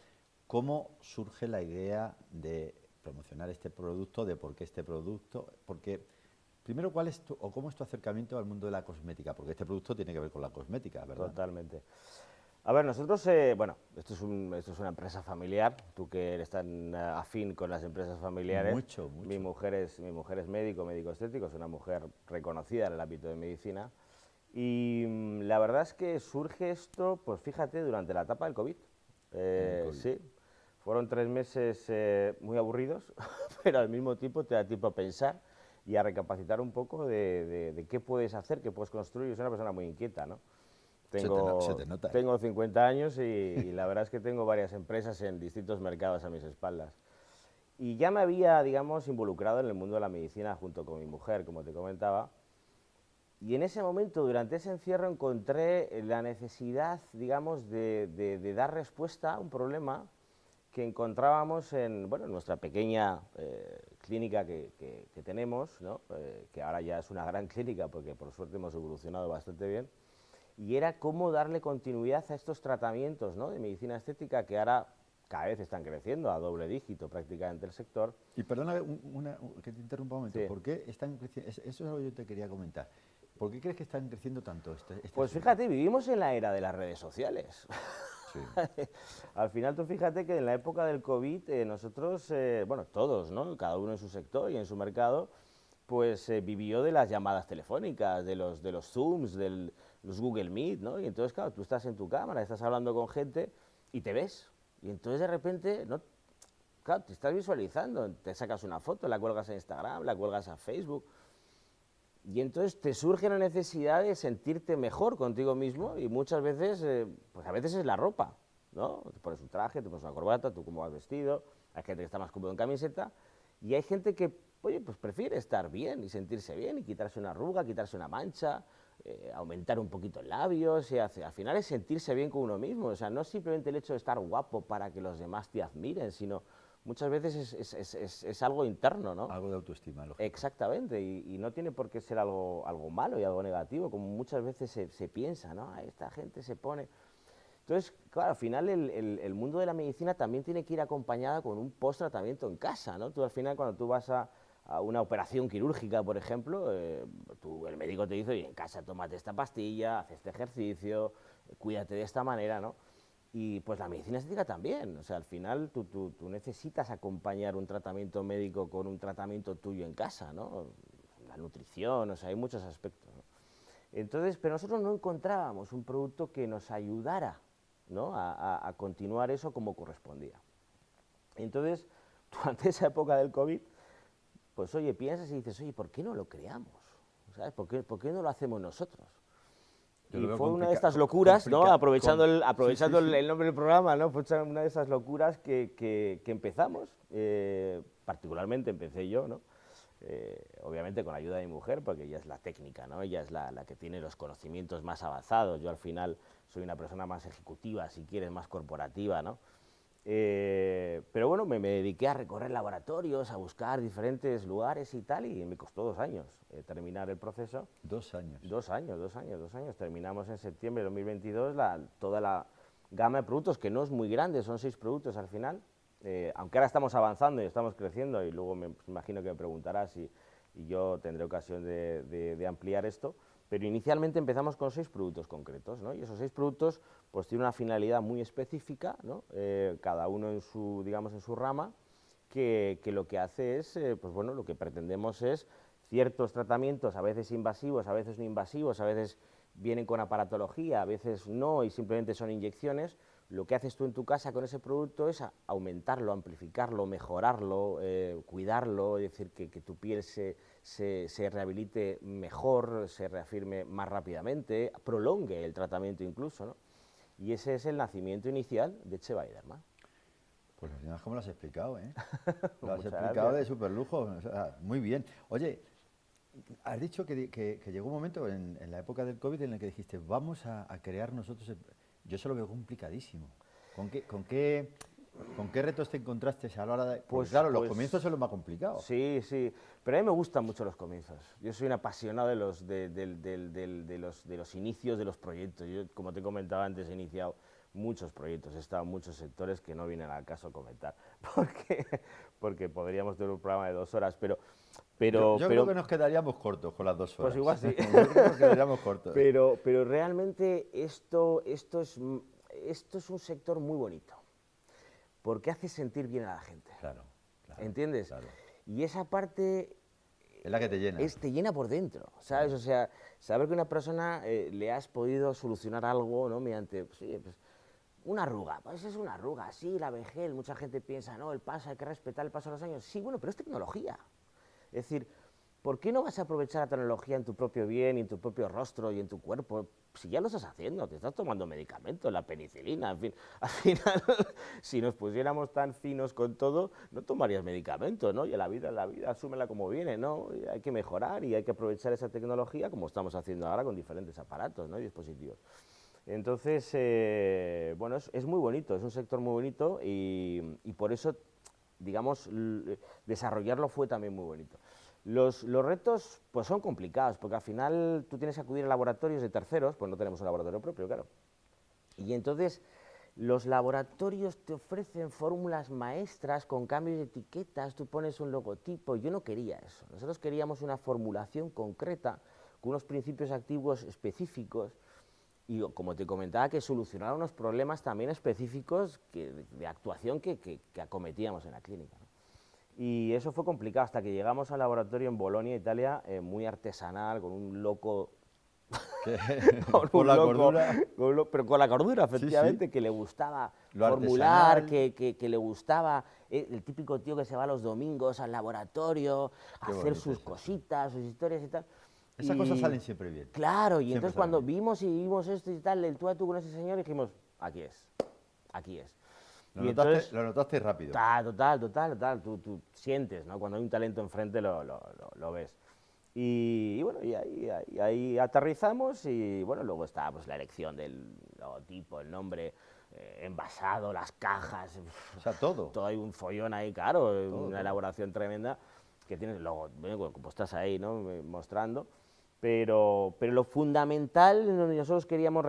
cómo surge la idea de promocionar este producto, de por qué este producto, porque primero cómo es tu acercamiento al mundo de la cosmética, porque este producto tiene que ver con la cosmética, ¿verdad? Totalmente. A ver, nosotros, esto es una empresa familiar, tú que eres tan afín con las empresas familiares. Mucho. Mi mujer es médico estético, es una mujer reconocida en el ámbito de medicina. Y la verdad es que surge esto, pues fíjate, durante la etapa del COVID. Sí, fueron 3 meses muy aburridos, pero al mismo tiempo te da tiempo a pensar y a recapacitar un poco de qué puedes hacer, qué puedes construir. Yo soy una persona muy inquieta, ¿no? Se te nota. Tengo 50 años y la verdad es que tengo varias empresas en distintos mercados a mis espaldas. Y ya me había, digamos, involucrado en el mundo de la medicina junto con mi mujer, como te comentaba. Y en ese momento, durante ese encierro, encontré la necesidad, digamos, de dar respuesta a un problema que encontrábamos en nuestra pequeña clínica que tenemos, ¿no? Que ahora ya es una gran clínica porque por suerte hemos evolucionado bastante bien. Y era cómo darle continuidad a estos tratamientos, ¿no?, de medicina estética que ahora cada vez están creciendo a doble dígito prácticamente el sector. Y perdona que te interrumpa un momento, Sí. ¿por qué están creciendo? Eso es algo que yo te quería comentar. ¿Por qué crees que están creciendo tanto? Pues fíjate, vivimos en la era de las redes sociales. Sí. Al final tú fíjate que en la época del COVID nosotros, bueno, todos, ¿no? Cada uno en su sector y en su mercado, pues vivió de las llamadas telefónicas, de los Zooms, de los Google Meet, ¿no? Y entonces, claro, tú estás en tu cámara, estás hablando con gente y te ves. Y entonces de repente, no, claro, te estás visualizando, te sacas una foto, la cuelgas a Instagram, la cuelgas a Facebook. Y entonces te surge la necesidad de sentirte mejor contigo mismo y muchas veces, pues a veces es la ropa, ¿no? Te pones un traje, te pones una corbata, tú cómo vas vestido, hay gente que está más cómodo en camiseta y hay gente que, oye, pues prefiere estar bien y sentirse bien y quitarse una arruga, quitarse una mancha, aumentar un poquito el labio, o sea, al final es sentirse bien con uno mismo, o sea, no es simplemente el hecho de estar guapo para que los demás te admiren, sino muchas veces es algo interno, ¿no? Algo de autoestima, lógico. Exactamente, y no tiene por qué ser algo malo y algo negativo, como muchas veces se piensa, ¿no? Esta gente se pone... Entonces, claro, al final el mundo de la medicina también tiene que ir acompañada con un post-tratamiento en casa, ¿no? Tú al final cuando tú vas a una operación quirúrgica, por ejemplo, el médico te dice, oye, en casa tómate esta pastilla, haz este ejercicio, cuídate de esta manera, ¿no? Y pues la medicina estética también, o sea, al final tú necesitas acompañar un tratamiento médico con un tratamiento tuyo en casa, ¿no? La nutrición, o sea, hay muchos aspectos, ¿no? Entonces, pero nosotros no encontrábamos un producto que nos ayudara, ¿no? a continuar eso como correspondía. Entonces, durante esa época del COVID, pues oye, piensas y dices, oye, ¿por qué no lo creamos? ¿Sabes? ¿Por qué no lo hacemos nosotros? Y fue una de estas locuras, ¿no? Aprovechando el nombre del programa, ¿no? Fue una de esas locuras que empezamos, particularmente empecé yo, ¿no? Obviamente con la ayuda de mi mujer, porque ella es la técnica, ¿no? Ella es la que tiene los conocimientos más avanzados. Yo al final soy una persona más ejecutiva, si quieres, más corporativa, ¿no? Pero bueno, me dediqué a recorrer laboratorios, a buscar diferentes lugares y tal, y me costó 2 años terminar el proceso. 2 años. 2 años. Terminamos en septiembre de 2022 toda la gama de productos, que no es muy grande, son 6 productos al final, aunque ahora estamos avanzando y estamos creciendo, y luego me imagino que me preguntarás y yo tendré ocasión de ampliar esto. Pero inicialmente empezamos con 6 productos concretos, ¿no? Y esos 6 productos pues tienen una finalidad muy específica, ¿no? Cada uno en su, digamos, en su rama, que lo que hace es, pues bueno, lo que pretendemos es ciertos tratamientos, a veces invasivos, a veces no invasivos, a veces vienen con aparatología, a veces no y simplemente son inyecciones. Lo que haces tú en tu casa con ese producto es aumentarlo, amplificarlo, mejorarlo, cuidarlo, es decir, que tu piel se rehabilite mejor, se reafirme más rápidamente, prolongue el tratamiento incluso, ¿no? Y ese es el nacimiento inicial de Cheva y Derma. Pues al final, ¿cómo lo has explicado, eh? Lo has Muchas explicado gracias. de superlujo, o sea, muy bien. Oye, has dicho que llegó un momento en la época del COVID en el que dijiste, vamos a crear nosotros... Yo se lo veo complicadísimo. ¿Con qué retos te encontraste a la hora de...? Porque claro, los comienzos son los más complicados. Sí, sí, pero a mí me gustan mucho los comienzos. Yo soy un apasionado de los inicios de los proyectos. Yo, como te comentaba antes, he iniciado muchos proyectos, he estado en muchos sectores que no vienen al caso comentar, porque podríamos tener un programa de 2 horas, pero yo creo que nos quedaríamos cortos con las 2 horas. Pues igual sí. Yo creo que nos quedaríamos cortos. Pero realmente esto es un sector muy bonito, porque hace sentir bien a la gente. Claro. ¿Entiendes? Claro. Y esa parte... Es la que te llena. Te llena por dentro, ¿sabes? O sea, saber que a una persona le has podido solucionar algo, ¿no? Mediante, pues, oye, pues, una arruga, pues es una arruga, sí, la vejez, mucha gente piensa, no, el paso, hay que respetar el paso de los años. Sí, bueno, pero es tecnología. Es decir, ¿por qué no vas a aprovechar la tecnología en tu propio bien, y en tu propio rostro y en tu cuerpo? Si ya lo estás haciendo, te estás tomando medicamentos, la penicilina, en fin. Al final, si nos pusiéramos tan finos con todo, no tomarías medicamentos, ¿no? Y la vida, asúmela como viene, ¿no? Y hay que mejorar y hay que aprovechar esa tecnología como estamos haciendo ahora con diferentes aparatos, ¿no? Y dispositivos. Entonces, bueno, es muy bonito, es un sector muy bonito y por eso, digamos, desarrollarlo fue también muy bonito. Los retos pues son complicados, porque al final tú tienes que acudir a laboratorios de terceros, pues no tenemos un laboratorio propio, claro. Y entonces los laboratorios te ofrecen fórmulas maestras con cambios de etiquetas, tú pones un logotipo. Yo no quería eso, nosotros queríamos una formulación concreta, con unos principios activos específicos, y como te comentaba, que solucionara unos problemas también específicos de actuación que acometíamos en la clínica, ¿no? Y eso fue complicado hasta que llegamos al laboratorio en Bolonia, Italia, muy artesanal, con un loco... Por la cordura. Pero con la cordura, efectivamente, Sí. que le gustaba Lo formular, artesanal. que le gustaba el típico tío que se va los domingos al laboratorio a Qué hacer bonito sus es eso. cositas, sus historias y tal. Esas cosas salen siempre bien. Claro, y Siempre entonces salen cuando bien. vimos esto y tal, el tú a tú con ese señor, dijimos, aquí es, aquí es. Lo Y notaste, entonces, lo notaste rápido. total, tú sientes, ¿no? Cuando hay un talento enfrente lo ves. Y bueno, y ahí aterrizamos y bueno, luego está pues, la elección del logotipo, el nombre, envasado, las cajas, O sea, todo. todo hay un follón ahí, claro, una todo. elaboración tremenda que tienes, luego, bueno, como estás ahí, ¿no? Mostrando, pero lo fundamental en donde nosotros queríamos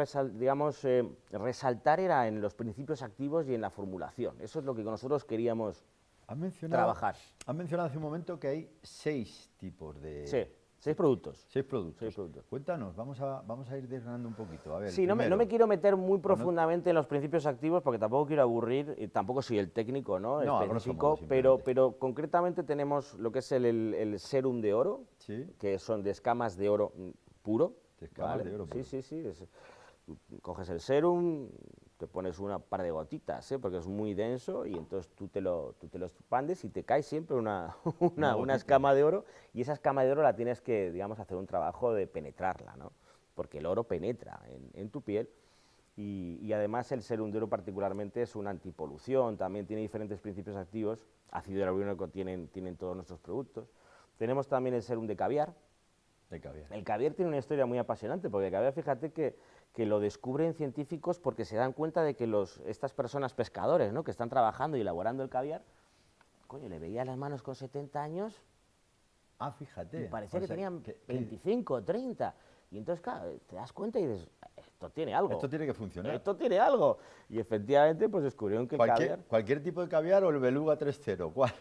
resaltar era en los principios activos y en la formulación, eso es lo que nosotros queríamos Has mencionado, trabajar. has mencionado hace un momento que hay 6 tipos de... Sí, 6 productos. 6 productos. 6 productos. Cuéntanos, vamos a ir desgranando un poquito. A ver, Sí, no me primero. quiero meter muy profundamente en los principios activos porque tampoco quiero aburrir, y tampoco soy el técnico, ¿no? No, a grosso específico, modo, simplemente. pero concretamente tenemos lo que es el serum de oro, Sí. que son de escamas de oro puro. De escamas ¿vale? de oro puro. Sí. Tú coges el serum, te pones una par de gotitas, porque es muy denso, y entonces tú te lo expandes y te cae siempre una gotita. escama de oro, y esa escama de oro la tienes que, digamos, hacer un trabajo de penetrarla, ¿no? Porque el oro penetra en tu piel, y además el serum de oro particularmente es una antipolución, también tiene diferentes principios activos, ácido hialurónico tienen todos nuestros productos. Tenemos también el serum de caviar. De caviar. El caviar tiene una historia muy apasionante, porque el caviar, fíjate que lo descubren científicos porque se dan cuenta de que estas personas pescadores, ¿no? que están trabajando y elaborando el caviar, coño, le veía las manos con 70 años Ah, fíjate. y parecía O que sea, tenían que- 25 o 30. Y entonces, claro, te das cuenta y dices, esto tiene algo. Esto tiene que funcionar. Esto tiene algo. Y efectivamente, pues descubrieron que el caviar... Cualquier tipo de caviar o el beluga 3.0. ¿Cuál?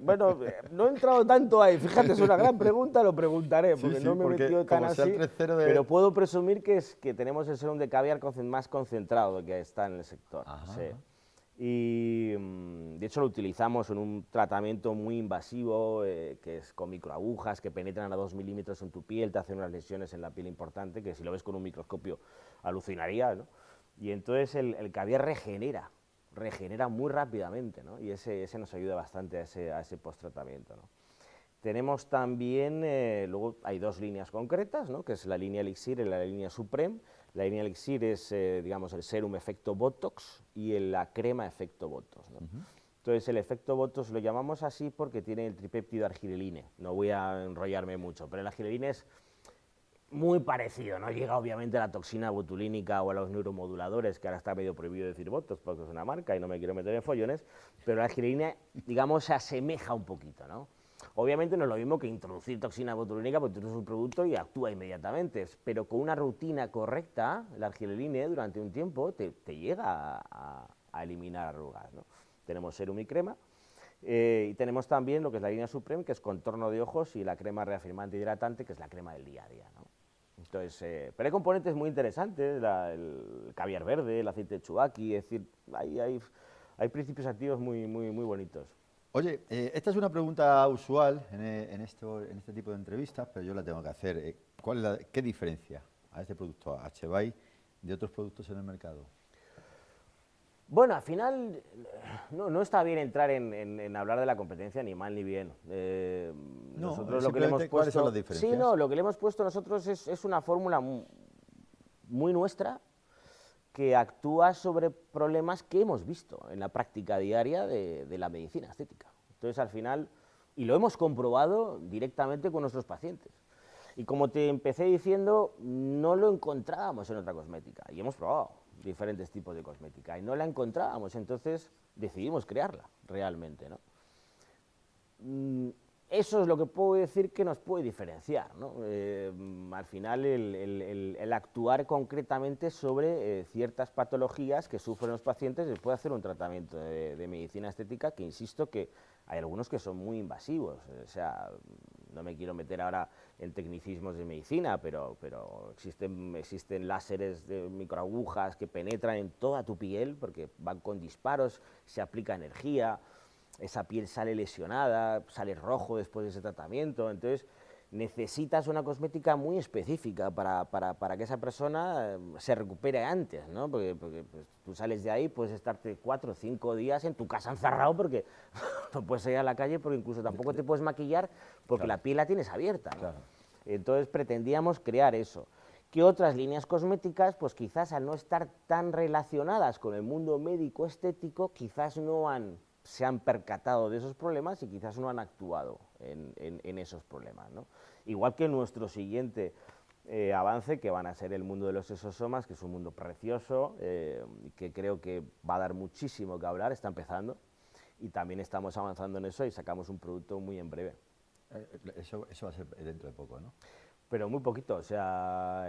Bueno, no he entrado tanto ahí. Fíjate, es una gran pregunta, lo preguntaré, Sí, porque sí, no me he porque metido tan como sea el así. 3.0 de- Pero puedo presumir que tenemos el serum de caviar más concentrado que está en el sector. Ajá, sí. ajá. Y de hecho lo utilizamos en un tratamiento muy invasivo, que es con microagujas que penetran a 2 milímetros en tu piel, te hacen unas lesiones en la piel importante, que si lo ves con un microscopio alucinarías, ¿no? Y entonces el caviar regenera muy rápidamente, ¿no? Y ese nos ayuda bastante a ese post-tratamiento, ¿no? Tenemos también, luego hay 2 líneas concretas, ¿no? Que es la línea Elixir y la línea Supreme. La línea Elixir es, digamos, el serum efecto Botox y la crema efecto Botox, ¿no? Entonces, el efecto Botox lo llamamos así porque tiene el tripéptido argireline. No voy a enrollarme mucho, pero el argireline es muy parecido, no llega obviamente a la toxina botulínica o a los neuromoduladores, que ahora está medio prohibido decir Botox porque es una marca y no me quiero meter en follones, pero la argireline, digamos, se asemeja un poquito, ¿no? Obviamente no es lo mismo que introducir toxina botulínica porque tú eres un producto y actúa inmediatamente, pero con una rutina correcta, la argireline durante un tiempo te llega a eliminar arrugas, ¿no? Tenemos serum y crema, y tenemos también lo que es la línea Supreme, que es contorno de ojos, y la crema reafirmante y hidratante, que es la crema del día a día, ¿no? Entonces, pero hay componentes muy interesantes, el caviar verde, el aceite de chubaqui, es decir, hay principios activos muy bonitos. Oye, esta es una pregunta usual en este tipo de entrevistas, pero yo la tengo que hacer. ¿Qué diferencia a este producto, a H-Bay, de otros productos en el mercado? Bueno, al final no está bien entrar en hablar de la competencia ni mal ni bien. No, Nosotros lo que le hemos simplemente, ¿cuáles son puesto, las diferencias? sí, no, lo que le hemos puesto nosotros es una fórmula muy nuestra que actúa sobre problemas que hemos visto en la práctica diaria de la medicina estética. Entonces, al final, y lo hemos comprobado directamente con nuestros pacientes. Y como te empecé diciendo, no lo encontrábamos en otra cosmética, y hemos probado diferentes tipos de cosmética, y no la encontrábamos, entonces decidimos crearla realmente, ¿no? Eso es lo que puedo decir que nos puede diferenciar, ¿no? Al final, el actuar concretamente sobre ciertas patologías que sufren los pacientes después de hacer un tratamiento de medicina estética, que insisto que hay algunos que son muy invasivos, o sea, no me quiero meter ahora en tecnicismos de medicina, pero existen láseres de microagujas que penetran en toda tu piel porque van con disparos, se aplica energía, esa piel sale lesionada, sale rojo después de ese tratamiento, entonces necesitas una cosmética muy específica para que esa persona se recupere antes, ¿no? Porque pues, tú sales de ahí, puedes estarte 4 o 5 días en tu casa encerrado porque no puedes salir a la calle, porque incluso tampoco te puedes maquillar porque la piel la tienes abierta, ¿no? Entonces pretendíamos crear eso. ¿Qué otras líneas cosméticas? Pues quizás al no estar tan relacionadas con el mundo médico estético, quizás se han percatado de esos problemas y quizás no han actuado en esos problemas, ¿no? Igual que nuestro siguiente avance, que van a ser el mundo de los exosomas, que es un mundo precioso, que creo que va a dar muchísimo que hablar, está empezando, y también estamos avanzando en eso y sacamos un producto muy en breve. Eso va a ser dentro de poco, ¿no? Pero muy poquito, o sea,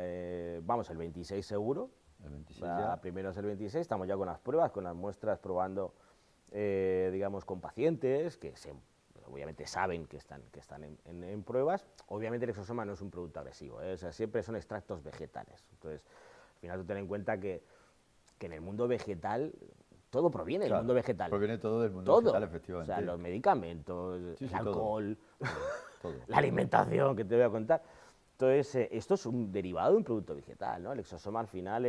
vamos, el 26 seguro, el 26 ya. Primero es el 26, estamos ya con las pruebas, con las muestras, probando, digamos, con pacientes que obviamente saben que están en pruebas. Obviamente el exosoma no es un producto agresivo, o sea, siempre son extractos vegetales. Entonces, al final tú ten en cuenta que en el mundo vegetal todo proviene del mundo vegetal. Proviene todo del mundo vegetal, efectivamente. O sea, los medicamentos, el alcohol, todo. La alimentación, que te voy a contar. Entonces, esto es un derivado de un producto vegetal, ¿no? El exosoma al final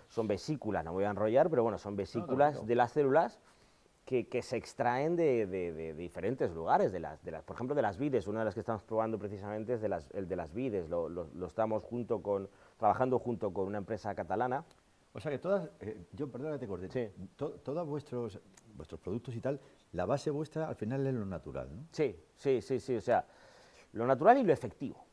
son vesículas, no me voy a enrollar, pero bueno, son vesículas de las células que se extraen de diferentes lugares, por ejemplo, de las vides. Una de las que estamos probando precisamente es el de las vides, lo estamos trabajando junto con una empresa catalana. O sea que perdona que te corte, sí. Todos vuestros productos y tal, la base vuestra al final es lo natural, ¿no? Sí, o sea, lo natural y lo efectivo.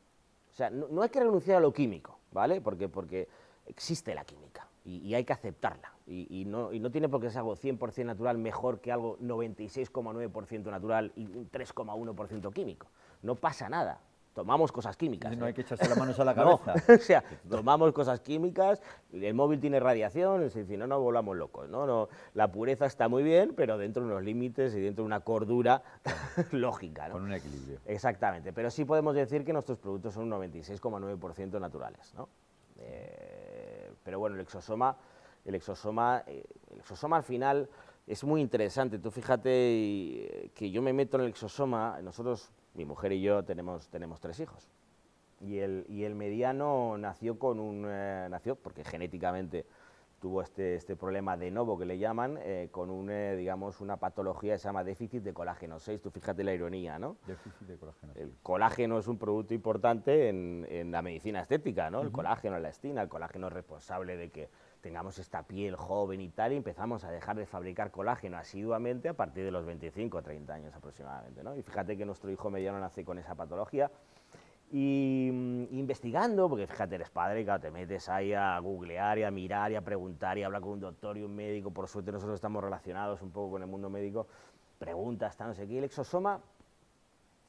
O sea, no hay que renunciar a lo químico, ¿vale? Porque existe la química y hay que aceptarla. Y no tiene por qué ser algo 100% natural mejor que algo 96,9% natural y un 3,1% químico. No pasa nada. Tomamos cosas químicas. No hay que echarse las manos a la cabeza. No, o sea, tomamos cosas químicas, el móvil tiene radiación, es decir, no volvamos locos, ¿no? La pureza está muy bien, pero dentro de unos límites y dentro de una cordura lógica, ¿no? Con un equilibrio. Exactamente, pero sí podemos decir que nuestros productos son un 96,9% naturales, ¿no? Pero bueno, el exosoma al final es muy interesante. Tú fíjate que yo me meto en el exosoma, nosotros, mi mujer y yo tenemos 3 hijos, y el mediano nació porque genéticamente tuvo este problema de novo que le llaman, con digamos, una patología que se llama déficit de colágeno 6, tú fíjate la ironía, ¿no? Déficit de colágeno 6. El colágeno es un producto importante en la medicina estética, ¿no? El colágeno, la elastina, el colágeno es responsable de que tengamos esta piel joven y tal, y empezamos a dejar de fabricar colágeno asiduamente a partir de los 25 o 30 años aproximadamente, ¿no? Y fíjate que nuestro hijo mediano nace con esa patología, y investigando, porque fíjate, eres padre, claro, te metes ahí a googlear y a mirar y a preguntar y a hablar con un doctor y un médico. Por suerte nosotros estamos relacionados un poco con el mundo médico, preguntas, no sé qué, el exosoma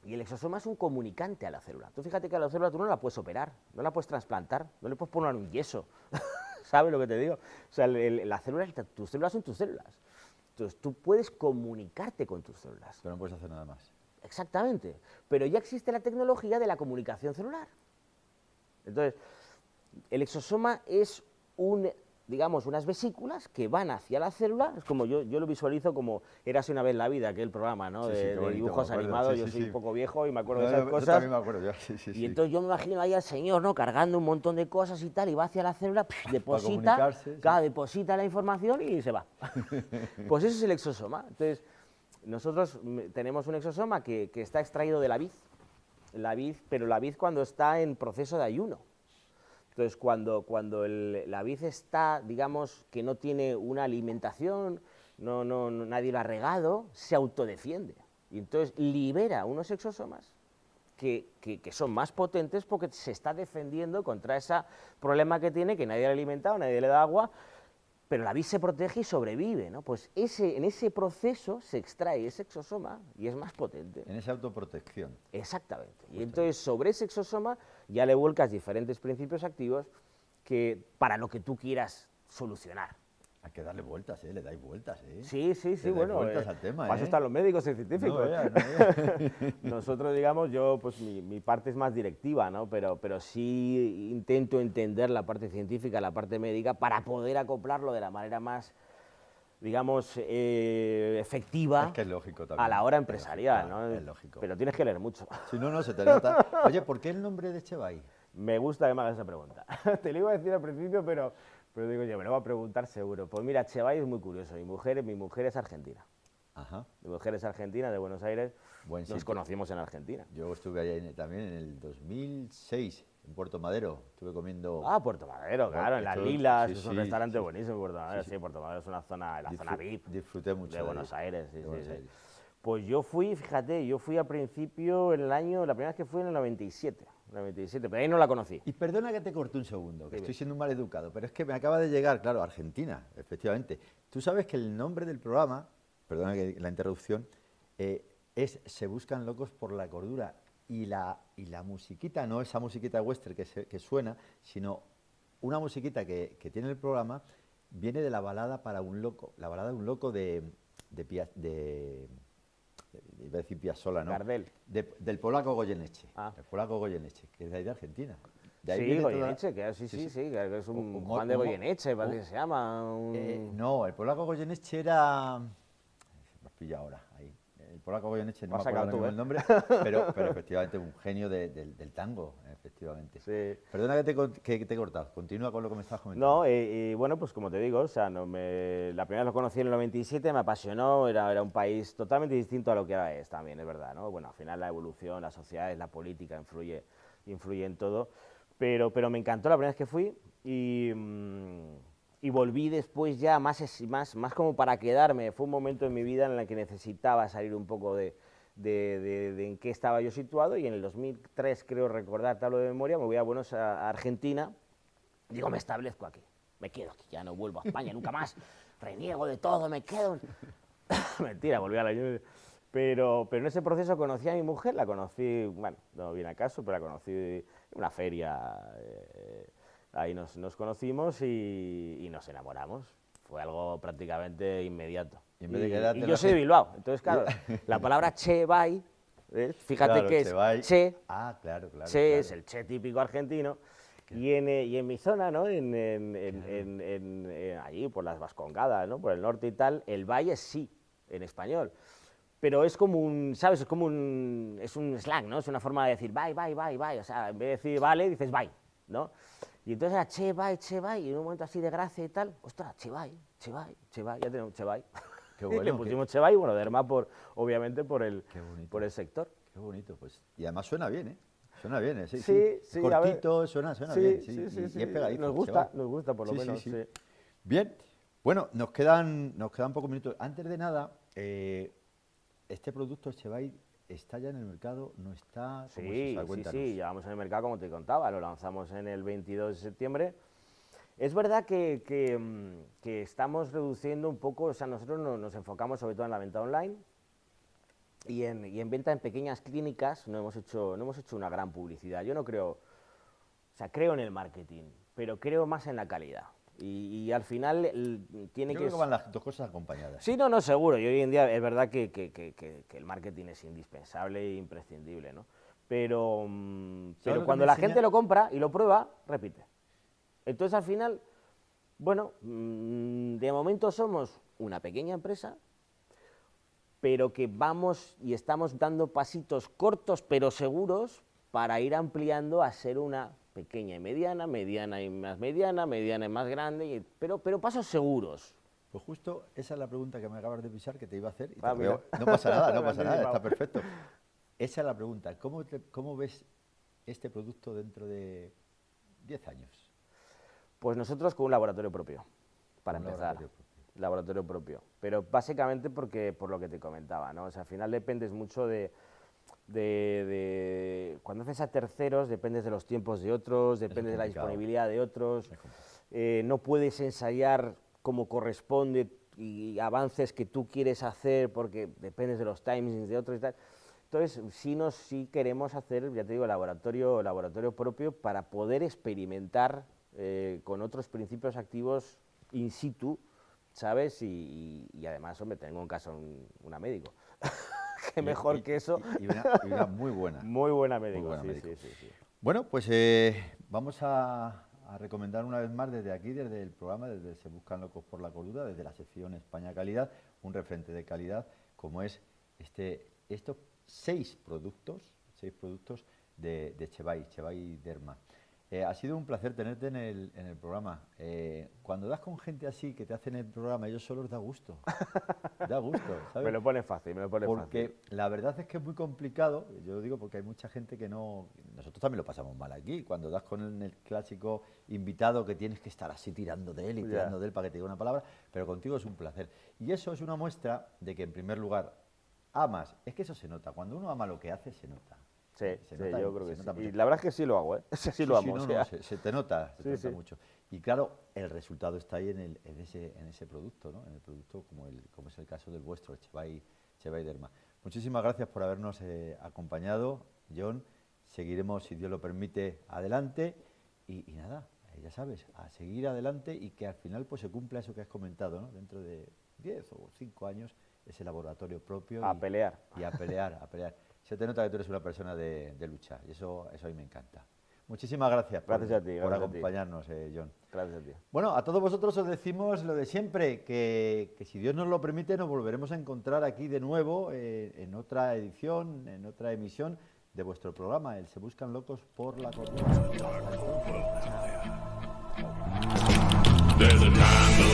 es un comunicante a la célula. Tú fíjate que a la célula tú no la puedes operar, no la puedes trasplantar, no le puedes poner un yeso, ¿sabes lo que te digo? O sea, tus células son tus células, entonces tú puedes comunicarte con tus células. Pero no puedes hacer nada más. Exactamente, pero ya existe la tecnología de la comunicación celular. Entonces, el exosoma es digamos, unas vesículas que van hacia la célula. Es como yo lo visualizo como Érase una vez la vida, aquel programa, ¿no? de dibujos animados. Yo soy un poco viejo y me acuerdo de esas cosas. Yo también me acuerdo, y entonces yo me imagino ahí al señor, ¿no? Cargando un montón de cosas y tal, y va hacia la célula, deposita la información y se va. Pues eso es el exosoma. Entonces, nosotros tenemos un exosoma que está extraído de la vid, pero la vid cuando está en proceso de ayuno. Entonces, cuando la vid está, digamos, que no tiene una alimentación, nadie lo ha regado, se autodefiende. Y entonces libera unos exosomas que son más potentes porque se está defendiendo contra ese problema que tiene, que nadie le ha alimentado, nadie le da agua, pero la vid se protege y sobrevive, ¿no? Pues en ese proceso se extrae ese exosoma y es más potente. En esa autoprotección. Exactamente. Y entonces sobre ese exosoma ya le vuelcas diferentes principios activos para lo que tú quieras solucionar. Hay que darle vueltas, le dais vueltas, Sí, Le dais bueno. vueltas al tema, Para eso están los médicos y científicos. No veas. Nosotros, digamos, yo, pues mi parte es más directiva, ¿no? Pero sí intento entender la parte científica, la parte médica, para poder acoplarlo de la manera más, digamos, efectiva. Es que es lógico también. A la hora empresarial, ¿no? Es lógico. Pero tienes que leer mucho. Si no, no se te nota. Oye, ¿por qué el nombre de Chevai? Me gusta que me hagas esa pregunta. Te lo iba a decir al principio, pero digo, yo me lo voy a preguntar seguro. Pues mira, Chevai es muy curioso. Mi mujer es argentina. Ajá. Mi mujer es argentina, de Buenos Aires. Buen Nos sitio. conocimos en Argentina. Yo estuve allá también en el 2006, en Puerto Madero. Estuve comiendo... Ah, Puerto Madero, Bueno, claro, en Las esto- Lilas, sí, es un sí, restaurante sí. buenísimo en Puerto Madero. Sí, Sí, sí. Puerto Madero es una zona, la zona VIP Disfruté mucho de Buenos Aires. Sí, de sí, Buenos sí. Aires. Pues yo fui, fíjate, yo fui al principio, en el año, la primera vez que fui en el 97, pero ahí no la conocí. Y perdona que te corte un segundo, que Dime. estoy siendo un mal educado, pero es que me acaba de llegar, claro, Argentina, efectivamente. Tú sabes que el nombre del programa, perdona la interrupción, es Se buscan locos por la cordura. Y la musiquita, no esa musiquita western que suena, sino una musiquita que tiene el programa, viene de la balada para un loco, la balada de un loco iba a decir Piazzolla, ¿no? Gardel. Del polaco Goyeneche. Ah. El polaco Goyeneche, que es de ahí de Argentina. De ahí Sí, viene toda- Goyeneche, que que es un Humor- Juan de humor- Goyeneche, parece que se llama. No, el polaco Goyeneche era... Me has pillado ahora, ahí. El polaco Goyeneche, no Lo me has acuerdo sacado ahora tú, mismo el nombre, pero efectivamente un genio del tango, efectivamente. Sí. Perdona que te he cortado, continúa con lo que me estabas comentando. No, bueno, pues como te digo, o sea, la primera vez lo conocí en el 97, me apasionó, era un país totalmente distinto a lo que ahora es también, es verdad, ¿no? Bueno, al final la evolución, las sociedades, la política influye en todo, pero me encantó la primera vez que fui y volví después ya más como para quedarme. Fue un momento en mi vida en el que necesitaba salir un poco de en qué estaba yo situado, y en el 2003, creo recordar, te hablo de memoria, me voy a Argentina. Digo, me establezco aquí, me quedo aquí, ya no vuelvo a España nunca más, reniego de todo, me quedo... Mentira, volví a la... Pero en ese proceso conocí a mi mujer, la conocí, bueno, no viene a caso, pero la conocí en una feria, ahí nos conocimos y nos enamoramos. Fue algo prácticamente inmediato. Y en vez de quedarte Y en yo la soy de fe- Bilbao, entonces claro, la palabra Chevai, fíjate Claro, que es Chevai. che, Ah, claro, claro. che claro. es el che típico argentino, y en mi zona, ¿no? Allí por las Vascongadas, ¿no? Por el norte y tal, el valle sí, en español. Pero es como un, ¿sabes? Es un slang, ¿no? Es una forma de decir bye, bye, bye, bye. O sea, en vez de decir vale, dices bye, ¿no? Y entonces era che, bye, y en un momento así de gracia y tal, ostras, che, bye, ya tenemos che, bye. Qué Y bueno, le pusimos che, bye, bueno, Derma obviamente por el Qué bonito. por el sector. Qué bonito, pues. Y además suena bien, ¿eh? Suena bien, ¿eh? Sí, Sí, a ver. cortito, suena bien. Sí, sí. Y es pegadito. Nos gusta por lo Sí, sí, menos, sí. sí. Bien, bueno, nos quedan pocos minutos. Antes de nada, este producto Chevai está ya en el mercado, no está... ¿Cómo es Sí, eso? sí, Cuéntanos. sí, llevamos en el mercado, como te contaba, lo lanzamos en el 22 de septiembre. Es verdad que estamos reduciendo un poco, o sea, nosotros nos enfocamos sobre todo en la venta online y en venta en pequeñas clínicas. No hemos hecho una gran publicidad. Yo no creo, o sea, creo en el marketing, pero creo más en la calidad. Y al final tiene Yo que... creo que van las dos cosas acompañadas. Sí, no, seguro. Y hoy en día es verdad que el marketing es indispensable e imprescindible, ¿no? Pero lo que cuando me la enseña? gente lo compra y lo prueba, repite. Entonces, al final, bueno, de momento somos una pequeña empresa, pero que vamos y estamos dando pasitos cortos pero seguros para ir ampliando a ser una pequeña y mediana y más mediana y más grande, pero pasos seguros. Pues justo esa es la pregunta que me acabas de pisar, que te iba a hacer. Y Ah, mira. no pasa nada, no Me pasa has nada, está anticipado. perfecto. Esa es la pregunta. ¿Cómo ves este producto dentro de 10 años? Pues nosotros con un laboratorio propio, para Un empezar. laboratorio propio. Laboratorio propio. Pero básicamente por lo que te comentaba, ¿no? O sea, al final dependes mucho de cuando haces a terceros, dependes de los tiempos de otros, dependes de la complicado. disponibilidad de otros, Es complicado. no puedes ensayar como corresponde y avances que tú quieres hacer porque dependes de los timings de otros y tal. Entonces, sí queremos hacer, ya te digo, laboratorio propio para poder experimentar con otros principios activos in situ ¿sabes? Y además, hombre, tengo en casa una médico. Qué mejor que eso. Y una muy buena. Muy buena médico, Muy buena sí, médico. sí. Bueno, pues vamos a recomendar una vez más desde aquí, desde el programa, desde Se Buscan Locos por la Cordura, desde la sección España Calidad, un referente de calidad como es estos 6 productos de Chevay Derma. Ha sido un placer tenerte en el programa. Cuando das con gente así que te hacen el programa, ellos solos da gusto. Da gusto, ¿sabes? Me lo pone fácil, Porque la verdad es que es muy complicado, yo lo digo porque hay mucha gente que no... Nosotros también lo pasamos mal aquí, cuando das con el clásico invitado que tienes que estar así tirando de él y tirando de él para que te diga una palabra, pero contigo es un placer. Y eso es una muestra de que, en primer lugar, amas. Es que eso se nota, cuando uno ama lo que hace, se nota. Sí, yo creo que sí. Mucho. Y la verdad es que sí lo hago, ¿eh? Sí lo amo. Se te nota, mucho. Y claro, el resultado está ahí en ese producto, ¿no? En el producto como es el caso del vuestro, el Chevay Derma. Muchísimas gracias por habernos acompañado, John. Seguiremos, si Dios lo permite, adelante. Y nada, ya sabes, a seguir adelante y que al final pues se cumpla eso que has comentado, ¿no? Dentro de 10 o 5 años, ese laboratorio propio. Pelear. Y a pelear. Se te nota que tú eres una persona de lucha y eso a mí me encanta. Muchísimas gracias por acompañarnos, John. Gracias a ti. Bueno, a todos vosotros os decimos lo de siempre, que si Dios nos lo permite nos volveremos a encontrar aquí de nuevo en otra edición, en otra emisión de vuestro programa, el Se Buscan Locos por la Cordura. Hasta entonces. Chao.